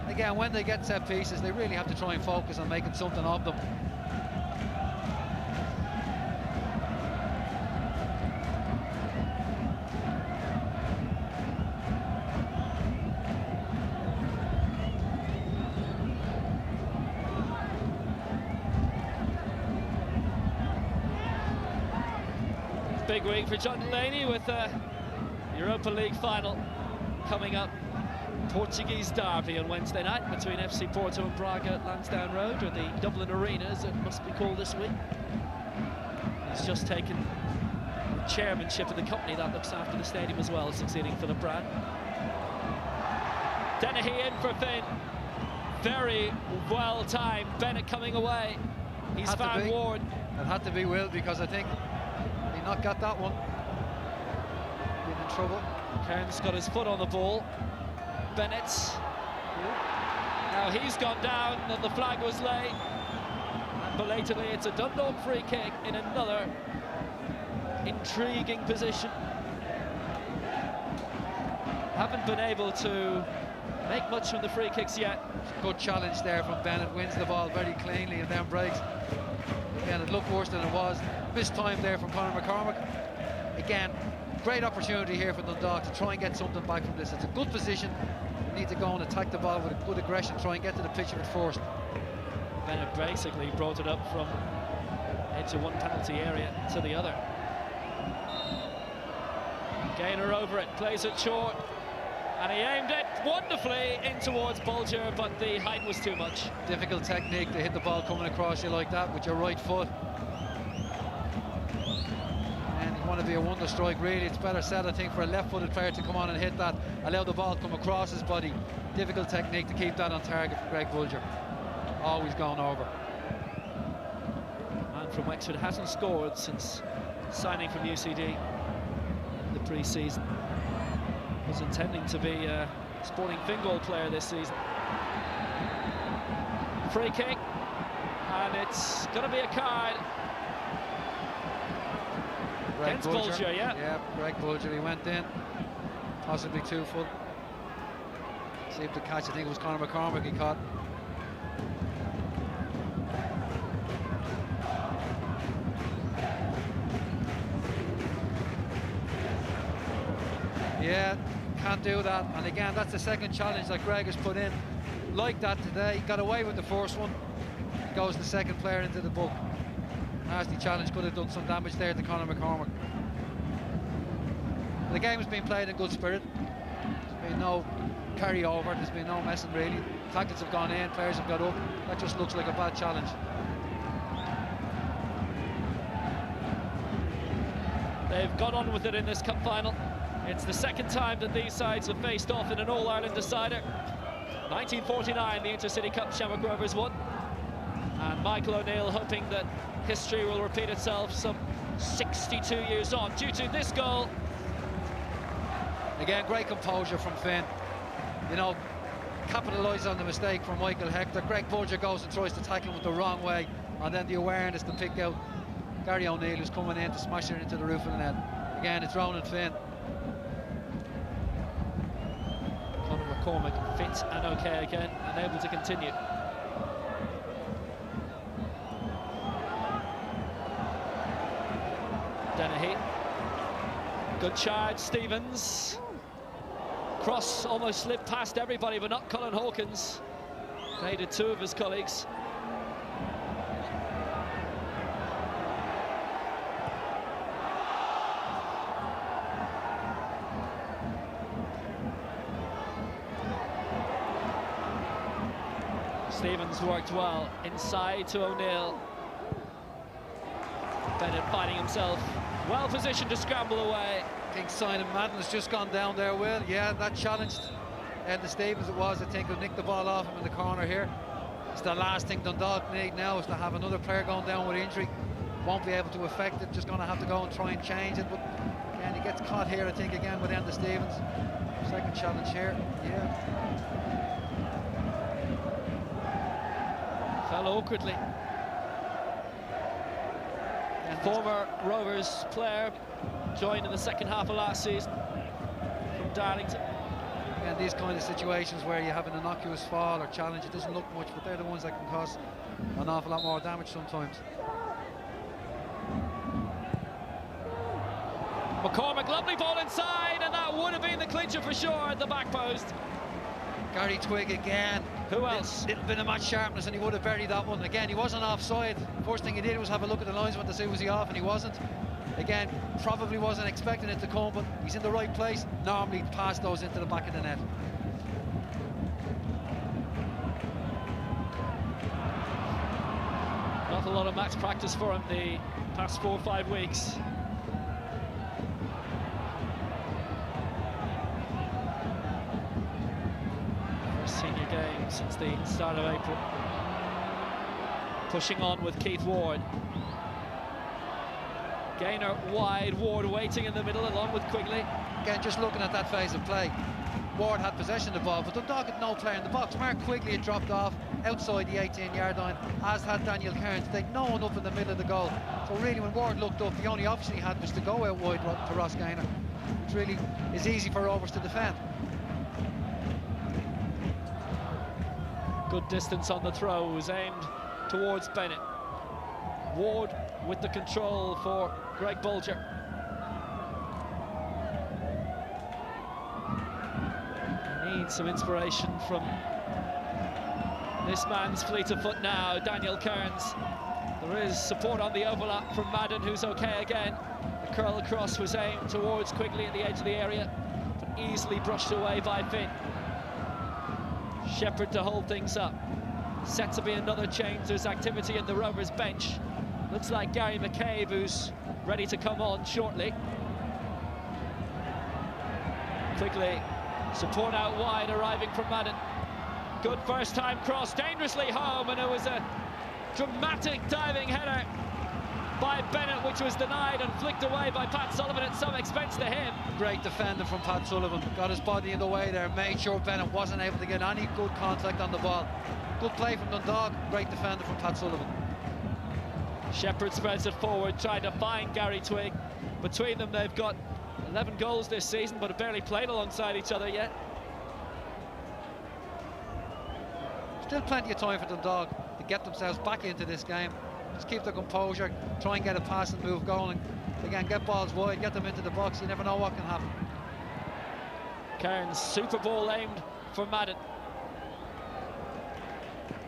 Speaker 2: Again, when they get set pieces, they really have to try and focus on making something of them.
Speaker 1: Big week for John Delaney with the Europa League final coming up. Portuguese derby on Wednesday night between FC Porto and Braga at Lansdowne Road, or the Dublin Arena as it must be called this week. He's just taken the chairmanship of the company that looks after the stadium as well, succeeding Philip Brand. Dennehy in for Finn. Very well timed. Bennett coming away. He's found Ward.
Speaker 2: It had to be Will, because I think he not got that one. He's in trouble.
Speaker 1: Kearns got his foot on the ball. Bennett. Now he's gone down and the flag was laid. And belatedly it's a Dundalk free kick in another intriguing position. Haven't been able to make much from the free kicks yet.
Speaker 2: Good challenge there from Bennett, wins the ball very cleanly and then breaks. Again, it looked worse than it was. Missed time there from Conor McCormick. Again, great opportunity here for Dundalk to try and get something back from this. It's a good position. They need to go and attack the ball with a good aggression, try and get to the pitch of it first.
Speaker 1: Bennett basically brought it up from edge of one penalty area to the other. Gainer over it, plays it short, and he aimed it wonderfully in towards Bulger, but the height was too much.
Speaker 2: Difficult technique to hit the ball coming across you like that with your right foot. And you want to be a wonder strike, really. It's better set, I think, for a left-footed player to come on and hit that, allow the ball to come across his body. Difficult technique to keep that on target for Greg Bulger. Always going over.
Speaker 1: Man from Wexford hasn't scored since signing from UCD in the pre-season. Was intending to be a Sporting Fingal player this season. Free kick, and it's going to be a card against Bulger, yeah.
Speaker 2: Yeah, Greg Bulger, he went in, possibly 2 foot. See if the catch, I think it was Conor McCormick he caught. Yeah, can't do that. And again, that's the second challenge that Greg has put in like that today. He got away with the first one. Goes the second player into the book. Nasty challenge, could have done some damage there to Conor McCormick. The game has been played in good spirit. There's been no carryover, there's been no messing really. Tactics have gone in, players have got up. That just looks like a bad challenge.
Speaker 1: They've got on with it in this cup final. It's the second time that these sides have faced off in an All-Ireland decider. 1949, the Intercity Cup, Shamrock Rovers won. And Michael O'Neill hoping that history will repeat itself some 62 years on due to this goal.
Speaker 2: Again, great composure from Finn. You know, capitalise on the mistake from Michael Hector. Greg Bulger goes and tries to tackle him with the wrong way, and then the awareness to pick out Gary O'Neill, who's coming in to smash it into the roof of the net. Again, it's Ronan Finn.
Speaker 1: Conor McCormick fit and okay again, and able to continue. Dennehy. Good charge, Stevens. Cross almost slipped past everybody, but not Colin Hawkins. Made two of his colleagues. Stevens worked well inside to O'Neill. Bennett finding himself well positioned to scramble away.
Speaker 2: I think Simon Madden has just gone down there, Will. Yeah, that challenged the Stevens it was, I think, who nicked the ball off him in the corner here. It's the last thing Dundalk need now, is to have another player going down with injury. Won't be able to affect it, just going to have to go and try and change it. But again, he gets caught here, I think, again with Enda Stevens. Second challenge here, yeah.
Speaker 1: Fell awkwardly. Former Rovers player, joined in the second half of last season from Darlington.
Speaker 2: And these kind of situations where you have an innocuous fall or challenge, it doesn't look much, but they're the ones that can cause an awful lot more damage sometimes.
Speaker 1: McCormick, lovely ball inside, and that would have been the clincher for sure at the back post.
Speaker 2: Gary Twigg again.
Speaker 1: Who else?
Speaker 2: Little bit of match sharpness and he would have buried that one. Again, he wasn't offside. First thing he did was have a look at the linesman to see was he off, and he wasn't. Again, probably wasn't expecting it to come, but he's in the right place. Normally pass those into the back of the net.
Speaker 1: Not a lot of match practice for him the past 4 or 5 weeks. Senior game since the start of April. Pushing on with Keith Ward. Gaynor wide, Ward waiting in the middle along with Quigley.
Speaker 2: Again, just looking at that phase of play, Ward had possession of the ball, but Dundalk had no player in the box. Mark Quigley had dropped off outside the 18-yard line, as had Daniel Cairns. They'd no one up in the middle of the goal. So really, when Ward looked up, the only option he had was to go out wide to Ross Gaynor, which really is easy for Rovers to defend.
Speaker 1: Good distance on the throw, was aimed towards Bennett. Ward with the control for Greg Bulger. Needs some inspiration from this man's fleet of foot now, Daniel Cairns. There is support on the overlap from Madden, who's okay again. The curl across was aimed towards Quigley at the edge of the area, but easily brushed away by Finn. Shepherd to hold things up. Set to be another change. There's activity in the Rovers bench. Looks like Gary McCabe, who's ready to come on shortly. Quigley, support out wide, arriving from Madden. Good first time cross, dangerously home, and it was a dramatic diving header by Bennett, which was denied and flicked away by Pat Sullivan at some expense to him.
Speaker 2: Great defender from Pat Sullivan. Got his body in the way there, made sure Bennett wasn't able to get any good contact on the ball. Good play from Dundalk, great defender from Pat Sullivan.
Speaker 1: Shepherd spreads it forward, trying to find Gary Twigg. Between them, they've got 11 goals this season, but have barely played alongside each other yet.
Speaker 2: Still plenty of time for Dundalk to get themselves back into this game. Just keep their composure, try and get a pass and move going. Again, get balls wide, get them into the box. You never know what can happen.
Speaker 1: Cairns super ball aimed for Madden.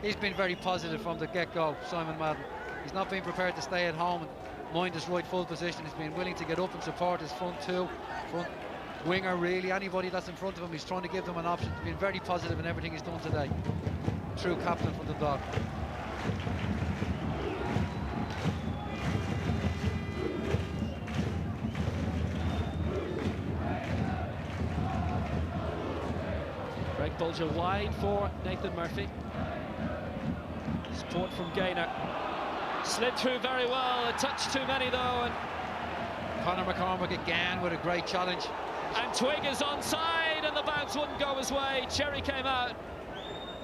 Speaker 2: He's been very positive from the get-go, Simon Madden. He's not been prepared to stay at home and mind his right full position. He's been willing to get up and support his front two, front winger really. Anybody that's in front of him, he's trying to give them an option. He's been very positive in everything he's done today. True captain for the Dundalk.
Speaker 1: Greg Bulger wide for Nathan Murphy. Support from Gaynor. Slid through very well, a touch too many though. And
Speaker 2: Conor McCormack again with a great challenge.
Speaker 1: And Twig is onside and the bounce wouldn't go his way. Cherry came out.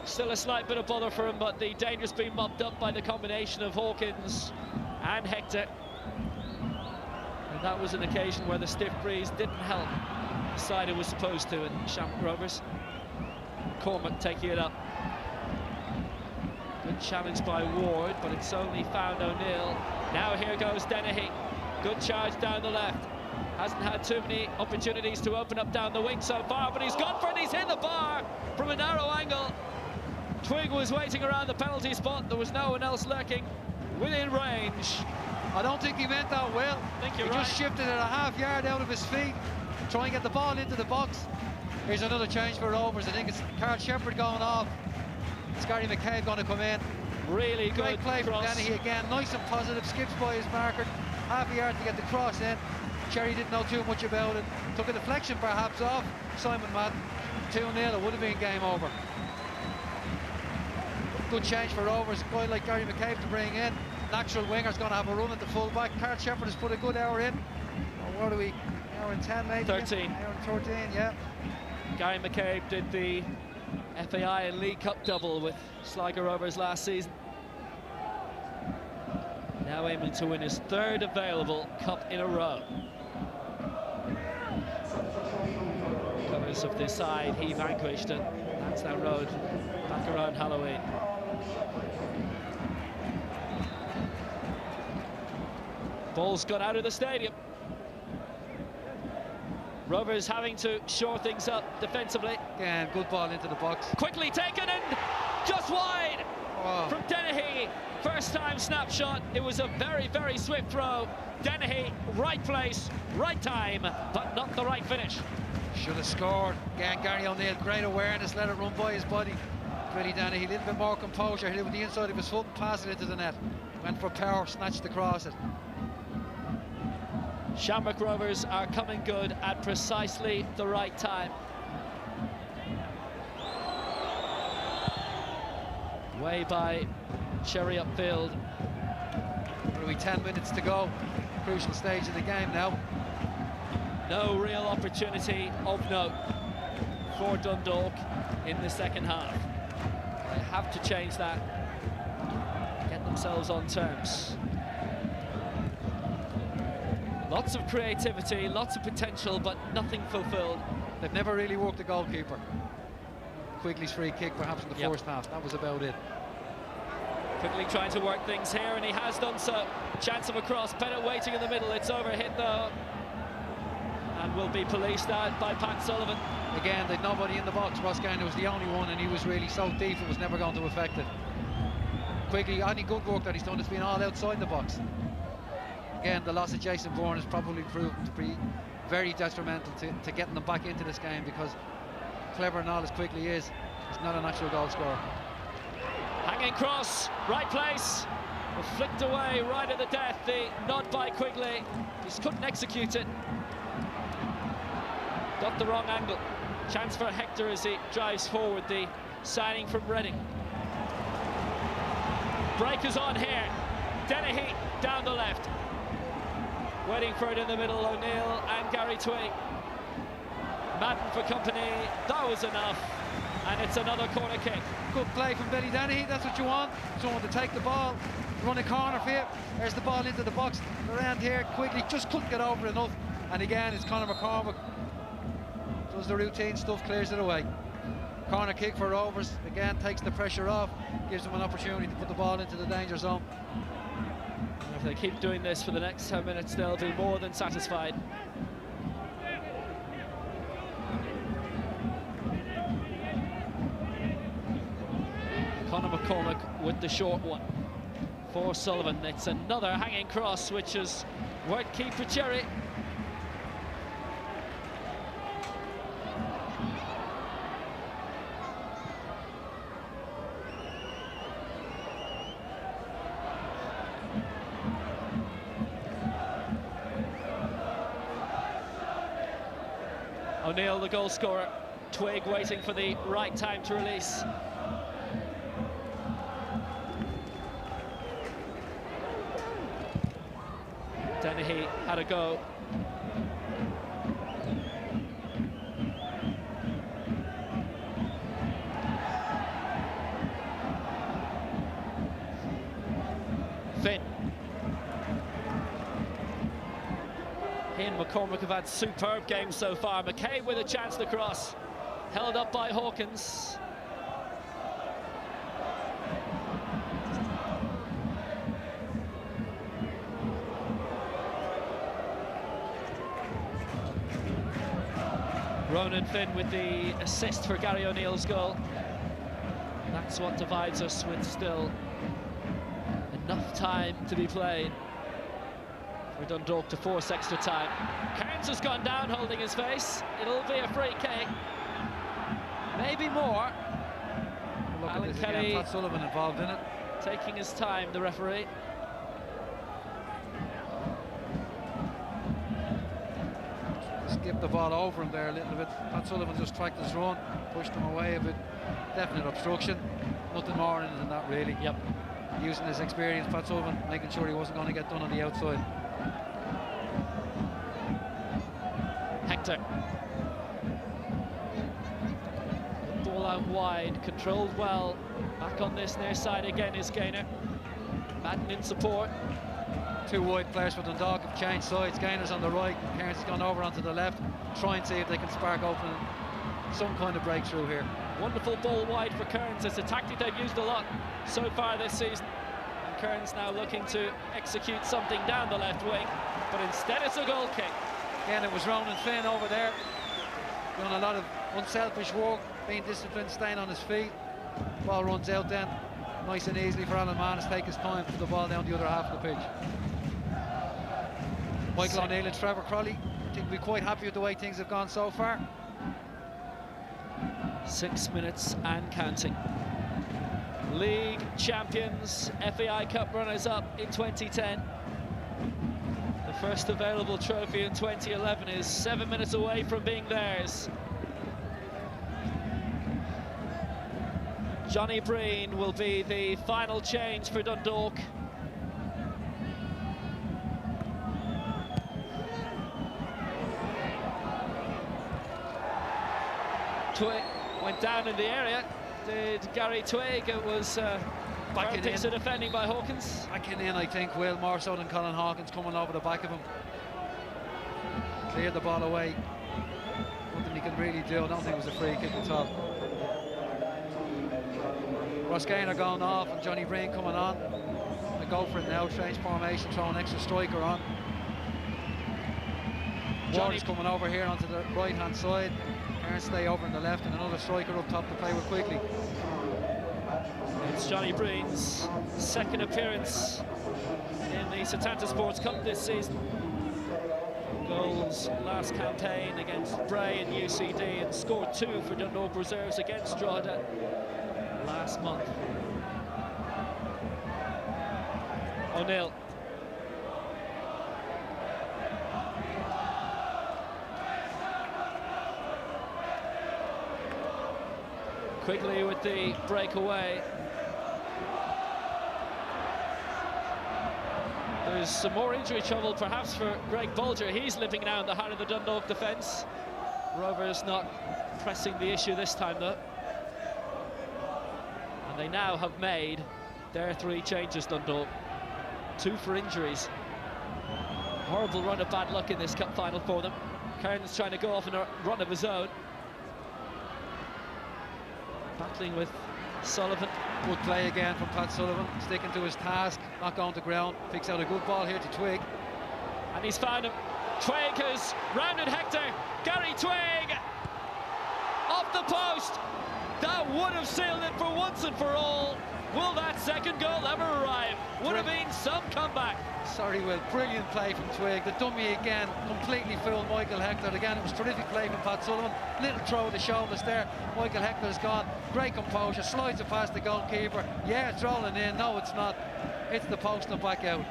Speaker 1: Still a slight bit of bother for him, but the danger's been mopped up by the combination of Hawkins and Hector. And that was an occasion where the stiff breeze didn't help the side it was supposed to in Shamrock Rovers. Cormac taking it up. Good challenge by Ward, but it's only found O'Neill. Now here goes Dennehy. Good charge down the left. Hasn't had too many opportunities to open up down the wing so far, but he's gone for it. He's hit the bar from a narrow angle. Twig was waiting around the penalty spot. There was no one else lurking within range.
Speaker 2: I don't think he meant that well.
Speaker 1: I think you're
Speaker 2: he
Speaker 1: right.
Speaker 2: Just shifted it a half yard out of his feet, try and get the ball into the box. Here's another change for Rovers. I think it's Carl Shepherd going off. It's Gary McCabe going to come in.
Speaker 1: Really
Speaker 2: great
Speaker 1: good
Speaker 2: play
Speaker 1: cross.
Speaker 2: from Dennehy again. Nice and positive. Skips by his marker. Half a yard to get the cross in. Cherry didn't know too much about it. Took a deflection perhaps off Simon Madden. 2-0. It would have been game over. Good change for Rovers. A guy like Gary McCabe to bring in. Natural winger's going to have a run at the full back. Carl Shepherd has put a good hour in. Or what are we? Hour and 10 maybe?
Speaker 1: 13.
Speaker 2: Hour and 13, yeah.
Speaker 1: Gary McCabe did the FAI and League Cup double with Sligo Rovers last season. Now aiming to win his third available cup in a row. Colours of this side he vanquished at Lansdowne Road back around Halloween. Ball's got out of the stadium. Rovers having to shore things up defensively.
Speaker 2: Again, good ball into the box.
Speaker 1: Quickly taken and just wide from Dennehy. First time snapshot. It was a very, very swift throw. Dennehy, right place, right time, but not the right finish.
Speaker 2: Should have scored. Again, Gary O'Neill, great awareness, let it run by his body. Really, Dennehy, a little bit more composure, hit it with the inside of his foot and passed it into the net. Went for power, snatched across it.
Speaker 1: Shamrock Rovers are coming good at precisely the right time. Way by Cherry upfield.
Speaker 2: Probably 10 minutes to go. Crucial stage of the game now.
Speaker 1: No real opportunity of note for Dundalk in the second half. They have to change that. Get themselves on terms. Lots of creativity, lots of potential, but nothing fulfilled.
Speaker 2: They've never really worked the goalkeeper. Quigley's free kick, perhaps in the first half. That was about it.
Speaker 1: Quickly trying to work things here, and he has done so. Chance of a cross. Bennett waiting in the middle. It's overhit though, and will be policed out by Pat Sullivan.
Speaker 2: Again, they'd nobody in the box. Ross Gaynor was the only one, and he was really so deep it was never going to affect it. Quigley, any good work that he's done has been all outside the box. Again, the loss of Jason Bourne has probably proven to be very detrimental to getting them back into this game, because clever and all as Quigley is, he's not a natural goal scorer.
Speaker 1: Hanging cross, right place, flicked away right at the death. The nod by Quigley, just couldn't execute it. Got the wrong angle. Chance for Hector as he drives forward, the signing from Reading. Break is on here. Dennehy down the left. Waiting for it in the middle, O'Neill and Gary Twig. Madden for company, that was enough. And it's another corner kick.
Speaker 2: Good play from Billy Dennehy, that's what you want. Someone to take the ball, run a corner for you. There's the ball into the box. Around here, Quigley just couldn't get over enough. And again, it's Conor McCormack. Does the routine stuff, clears it away. Corner kick for Rovers, again takes the pressure off, gives them an opportunity to put the ball into the danger zone.
Speaker 1: And if they keep doing this for the next 10 minutes, they'll be more than satisfied. Conor McCormack with the short one for Sullivan. It's another hanging cross, which has worked keeper Cherry. O'Neill, the goal scorer. Twig waiting for the right time to release. Dennehy had a go. Finn. He and McCormack have had superb games so far. McCabe with a chance to cross. Held up by Hawkins. Ronan Finn with the assist for Gary O'Neill's goal. That's what divides us, with still enough time to be played for Dundalk to force extra time. Kearns has gone down holding his face. It'll be a free kick. Maybe more.
Speaker 2: Look
Speaker 1: Alan
Speaker 2: at this
Speaker 1: Kelly
Speaker 2: again, Pat Sullivan involved in it.
Speaker 1: taking his time, the referee.
Speaker 2: Skipped the ball over him there a little bit. Pat Sullivan just tracked his run, pushed him away a bit. Definite obstruction. Nothing more in it than that, really.
Speaker 1: Yep.
Speaker 2: Using his experience, Pat Sullivan making sure he wasn't going to get done on the outside.
Speaker 1: Hector. Ball out wide, controlled well. Back on this near side again is Gaynor. Madden in support.
Speaker 2: Two wide players for Dundalk have changed sides. Gaynor's on the right, Kearns has gone over onto the left. Try and see if they can spark open some kind of breakthrough here.
Speaker 1: Wonderful ball wide for Kearns. It's a tactic they've used a lot so far this season. And Kearns now looking to execute something down the left wing, but instead it's a goal kick.
Speaker 2: Again, it was Ronan Finn over there, doing a lot of unselfish work, being disciplined, staying on his feet. Ball runs out then, nice and easily for Alan Mann to take his time to put the ball down the other half of the pitch. Michael O'Neill and Trevor Crowley, I think we're quite happy with the way things have gone so far.
Speaker 1: 6 minutes and counting. League champions, FAI Cup runners-up in 2010. The first available trophy in 2011 is 7 minutes away from being theirs. Johnny Breen will be the final change for Dundalk. Twig went down in the area. Did Gary Twig? It was back in defending by Hawkins.
Speaker 2: Back in, I think, Will, more so than Colin Hawkins coming over the back of him. Cleared the ball away. Nothing he can really do. I don't think it was a free kick at all. Ross Gaynor going off and Johnny Breen coming on. They go for it now, change formation, throw an extra striker on. Johnny's coming over here onto the right hand side. Kearns stay over on the left, and another striker up top to play with quickly.
Speaker 1: It's Johnny Breen's second appearance in the Setanta Sports Cup this season. Goals last campaign against Bray and UCD, and scored 2 for Dundalk reserves against Drogheda last month. O'Neill. Quigley with the breakaway. There's some more injury trouble perhaps for Greg Bolger. He's living now in the heart of the Dundalk defence. Rovers not pressing the issue this time though. And they now have made their 3 changes, Dundalk. 2 for injuries. Horrible run of bad luck in this cup final for them. Kearns trying to go off on a run of his own. battling with Sullivan.
Speaker 2: Good play again from Pat Sullivan, sticking to his task, not going to ground, picks out a good ball here to Twig.
Speaker 1: And he's found him. Twig has rounded Hector. Gary Twig off the post. That would have sealed it for once and for all. Will that second goal ever arrive? Would have been some comeback.
Speaker 2: Sorry, Will. Brilliant play from Twig. The dummy again completely fooled Michael Hector. Again, it was terrific play from Pat Sullivan. Little throw of the shoulders there. Michael Hector's gone. Great composure. Slides it past the goalkeeper. Yeah, it's rolling in. No, it's not. It's the post and back out.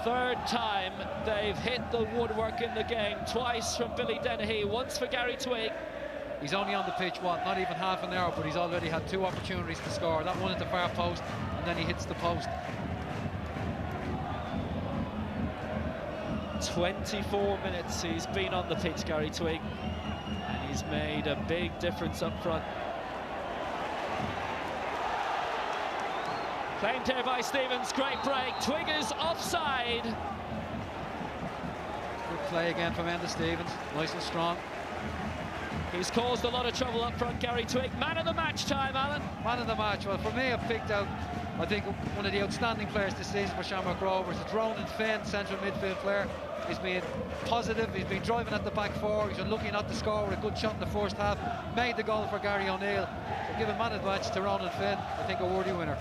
Speaker 1: Third time they've hit the woodwork in the game. Twice from Billy Dennehy. Once for Gary Twig.
Speaker 2: He's only on the pitch, not even half an hour, but he's already had 2 opportunities to score. That one at the far post, and then he hits the post.
Speaker 1: 24 minutes he's been on the pitch, Gary Twig, and he's made a big difference up front. Claimed here by Stevens, great break. Twig is offside.
Speaker 2: Good play again from Enda Stevens, nice and strong.
Speaker 1: He's caused a lot of trouble up front, Gary Twig. Man of the match time, Alan.
Speaker 2: Man of the match. Well, for me, I've picked out, I think, one of the outstanding players this season for Shamrock Rovers. It's Ronan Finn, central midfield player. He's been positive, he's been driving at the back 4, he's unlucky not to score with a good shot in the first half. Made the goal for Gary O'Neill. So giving man of the match to Ronan Finn, I think a worthy winner.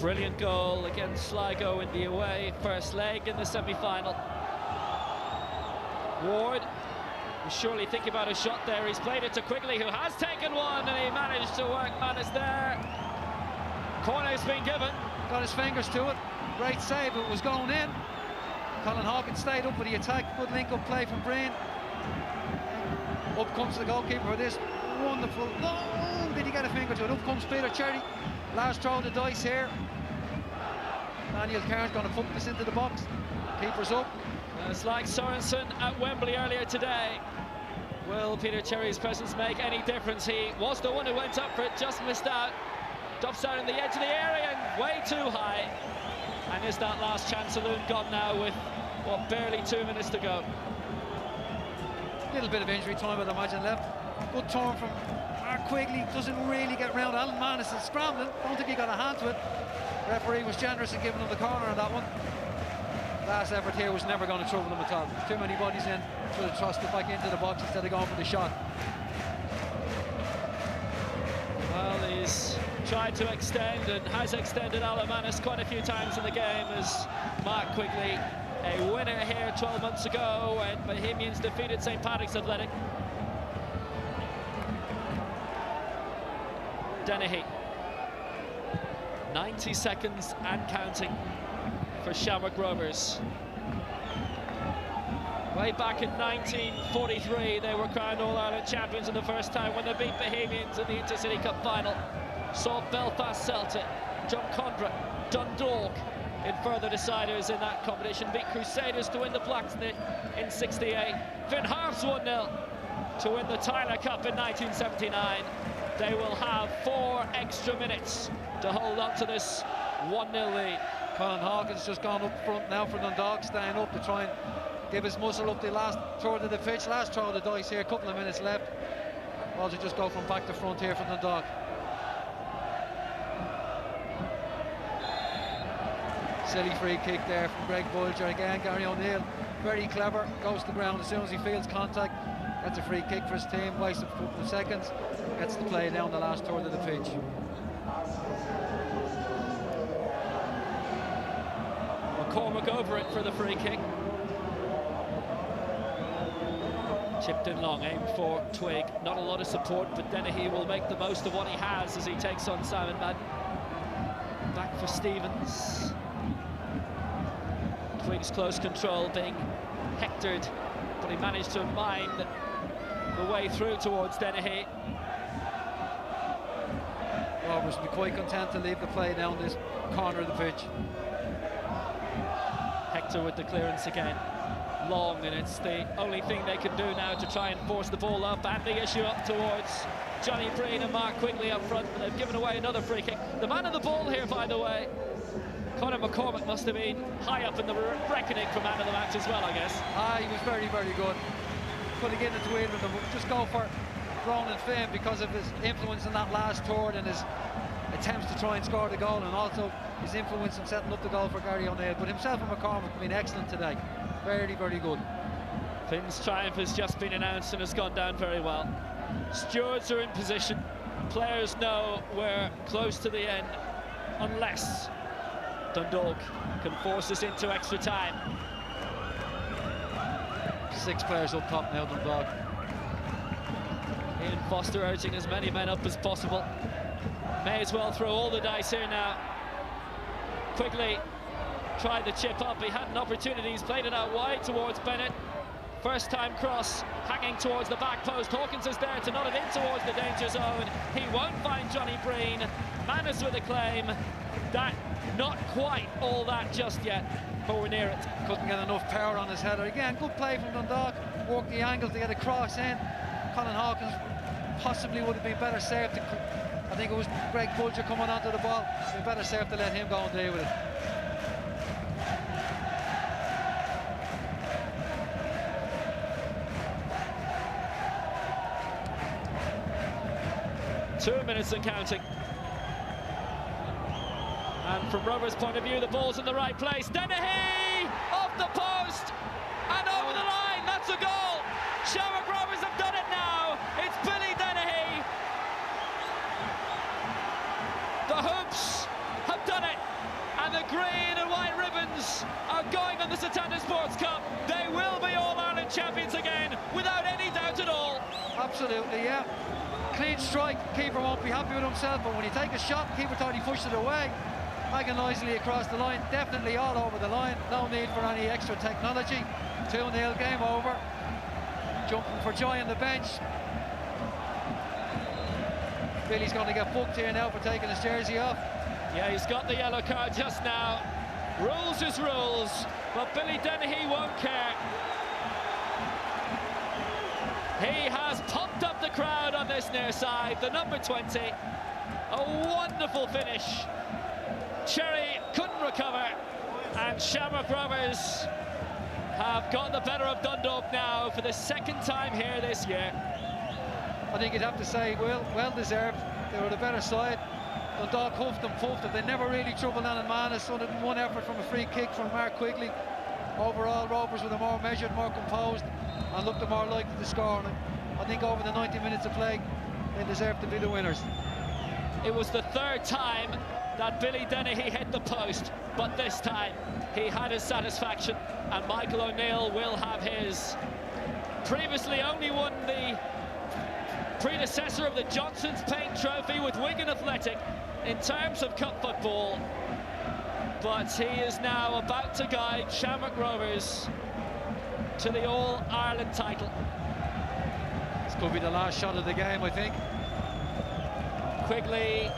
Speaker 1: Brilliant goal against Sligo in the away first leg in the semi-final. Ward was surely thinking about a shot there. He's played it to Quigley, who has taken one, and he managed to work Manus there. Corner's been given.
Speaker 2: Got his fingers to it. Great save, it was going in. Colin Hawkins stayed up with the attack. Good link-up play from Breen. Up comes the goalkeeper for this. Wonderful. No, did he get a finger to it? Up comes Peter Cherry. Last throw of the dice here. Daniel Cairns going to put this into the box. Keeper's up.
Speaker 1: It's like Sorensen at Wembley earlier today. Will Peter Cherry's presence make any difference? He was the one who went up for it, just missed out. Drops down in the edge of the area and way too high. And is that last chance saloon gone now with, what, barely 2 minutes to go?
Speaker 2: Little bit of injury time, I'd imagine, left. Good turn from Mark Quigley, doesn't really get round. Alan Manus is scrambling, don't think he got a hand to it. The referee was generous in giving him the corner on that one. Last effort here was never going to trouble him at all. Too many bodies in, should have thrust it back into the box instead of going for the shot.
Speaker 1: Well, he's tried to extend and has extended Alan Manus quite a few times in the game as Mark Quigley, a winner here 12 months ago when Bohemians defeated St. Patrick's Athletic. Dennehy. 90 seconds and counting for Shamrock Rovers. Way back in 1943, they were crowned All-Ireland champions in the first time when they beat Bohemians in the Intercity Cup final. Saw Belfast Celtic, Drumcondra, Dundalk in further deciders in that competition. Beat Crusaders to win the Blacks in '68. Finn Harps 1-0 to win the Tyler Cup in 1979. They will have 4 extra minutes to hold on to this 1-0 lead.
Speaker 2: Colin Hawkins just gone up front now for Dundalk, staying up to try and give his muscle up the last throw of the pitch. Last throw of the dice here, a couple of minutes left. Well, to just go from back to front here for Dundalk. Silly free kick there from Greg Bulger. Again, Gary O'Neill, very clever, goes to the ground as soon as he feels contact. Gets a free kick for his team, wastes a couple of seconds, gets the play down the last third of the pitch.
Speaker 1: McCormick over it for the free kick. Chipped in long, aimed for Twig. Not a lot of support, but Dennehy will make the most of what he has as he takes on Simon Madden. Back for Stevens. Twig's close control being hectored, but he managed to mine the way through towards Dennehy.
Speaker 2: Rovers will be quite content to leave the play down this corner of the pitch.
Speaker 1: Hector with the clearance again. Long, and it's the only thing they can do now to try and force the ball up, and the issue up towards Johnny Breen and Mark Quigley up front, but they've given away another free kick. The man of the ball here, by the way, Conor McCormick, must have been high up in the reckoning for man of the match as well, I guess.
Speaker 2: He was very, very good. putting it into either of them. We'll just go for Ronan Finn because of his influence in that last third and his attempts to try and score the goal, and also his influence in setting up the goal for Gary O'Neill. But himself and McCormick have been excellent today. Very, very good.
Speaker 1: Finn's triumph has just been announced and has gone down very well. Stewards are in position. Players know we're close to the end, unless Dundalk can force us into extra time.
Speaker 2: 6 players up top now, Dundalk.
Speaker 1: Ian Foster urging as many men up as possible. May as well throw all the dice here now. Quigley tried the chip up. He had an opportunity. He's played it out wide towards Bennett. First time cross, hanging towards the back post. Hawkins is there to nod it in towards the danger zone. He won't find Johnny Breen. Manus with a claim. That not quite all that just yet, but we're near it.
Speaker 2: Couldn't get enough power on his header. Again, good play from Dundalk. Worked the angle to get a cross in. Colin Hawkins possibly would have been better served to, I think it was Greg Bulger coming onto the ball. Been better served to let him go and deal with it.
Speaker 1: Two minutes and counting. And from Rovers' point of view, the ball's in the right place. Dennehy off the post and over the line. That's a goal. Shamrock Rovers have done it now. It's Billy Dennehy. The hoops have done it, and the green and white ribbons are going on the Setanta Sports Cup. They will be All-Ireland champions again, without any doubt at all.
Speaker 2: Absolutely, yeah. Clean strike, keeper won't be happy with himself, but when you take a shot, keeper thought he pushed it away agonisingly across the line, definitely all over the line. No need for any extra technology. 2-0, game over. Jumping for joy on the bench. Billy's going to get booked here now for taking his jersey off.
Speaker 1: Yeah, he's got the yellow card just now. Rules is rules, but Billy Dennehy won't care. He has pumped up the crowd on this near side, the number 20. A wonderful finish. Cherry couldn't recover, and Shamrock Rovers have got the better of Dundalk now for the second time here this year.
Speaker 2: I think you'd have to say, well deserved. They were the better side. Dundalk huffed and puffed it. They never really troubled Alan Manus, other than one effort from a free kick from Mark Quigley. Overall, Rovers were the more measured, more composed, and looked the more likely to score. And I think over the 90 minutes of play, they deserve to be the winners.
Speaker 1: It was the third time that Billy Dennehy hit the post, but this time he had his satisfaction, and Michael O'Neill will have his. Previously only won the predecessor of the Johnson's Paint Trophy with Wigan Athletic in terms of cup football, but he is now about to guide Shamrock Rovers to the All-Ireland title.
Speaker 2: This could be the last shot of the game, I think.
Speaker 1: Quigley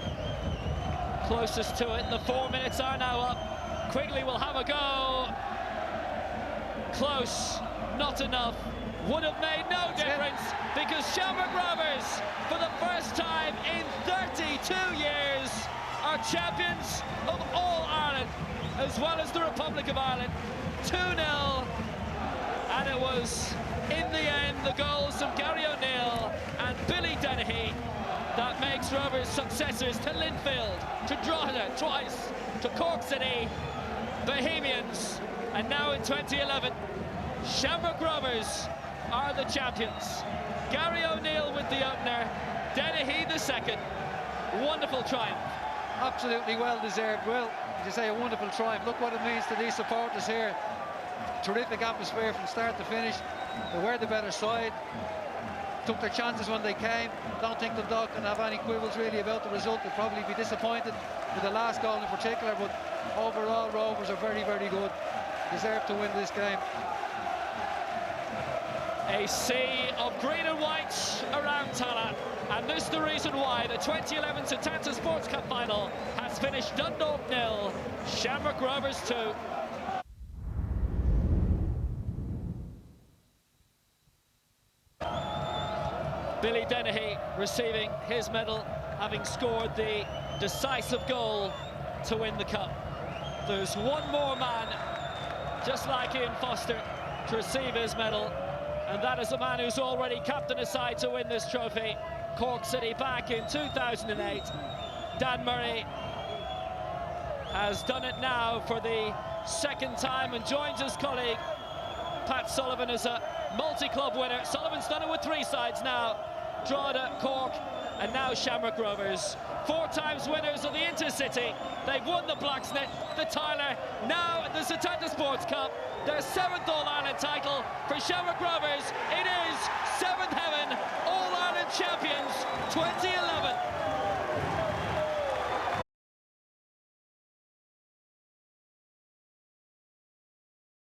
Speaker 1: closest to it. The 4 minutes are now up. Quigley will have a go. Close, not enough. Would have made no difference, because Shamrock Rovers, for the first time in 32 years, are champions of all Ireland, as well as the Republic of Ireland. 2-0, and it was, in the end, the goals from Gary O'Neill and Billy Dennehy that makes Rovers successors to Linfield, to Drogheda twice, to Cork City, Bohemians, and now in 2011, Shamrock Rovers are the champions. Gary O'Neill with the opener, Dennehy the second. Wonderful triumph.
Speaker 2: Absolutely well deserved. Well, as you say, a wonderful triumph. Look what it means to these supporters here. Terrific atmosphere from start to finish. They were the better side. Took their chances when they came. Don't think the Dundalk can have any quibbles really about the result. They'll probably be disappointed with the last goal in particular, but overall Rovers are very, very good. Deserve to win this game.
Speaker 1: A sea of green and white around Tallaght, and this is the reason why the 2011 Setanta Sports Cup final has finished Dundalk 0, Shamrock Rovers 2. Billy Dennehy receiving his medal, having scored the decisive goal to win the cup. There's one more man, just like Ian Foster, to receive his medal, And that is a man who's already captained a side to win this trophy. Cork City back in 2008. Dan Murray has done it now for the second time and joins his colleague Pat Sullivan as a multi-club winner. Sullivan's done it with 3 sides now. Drogheda, Cork, and now Shamrock Rovers. 4 times winners of the Intercity. They've won the Blacksmith, the Tyler, now the Setanta Sports Cup. Their 7th All-Ireland title for Shamrock Rovers. It is 7th heaven, All-Ireland champions 2011.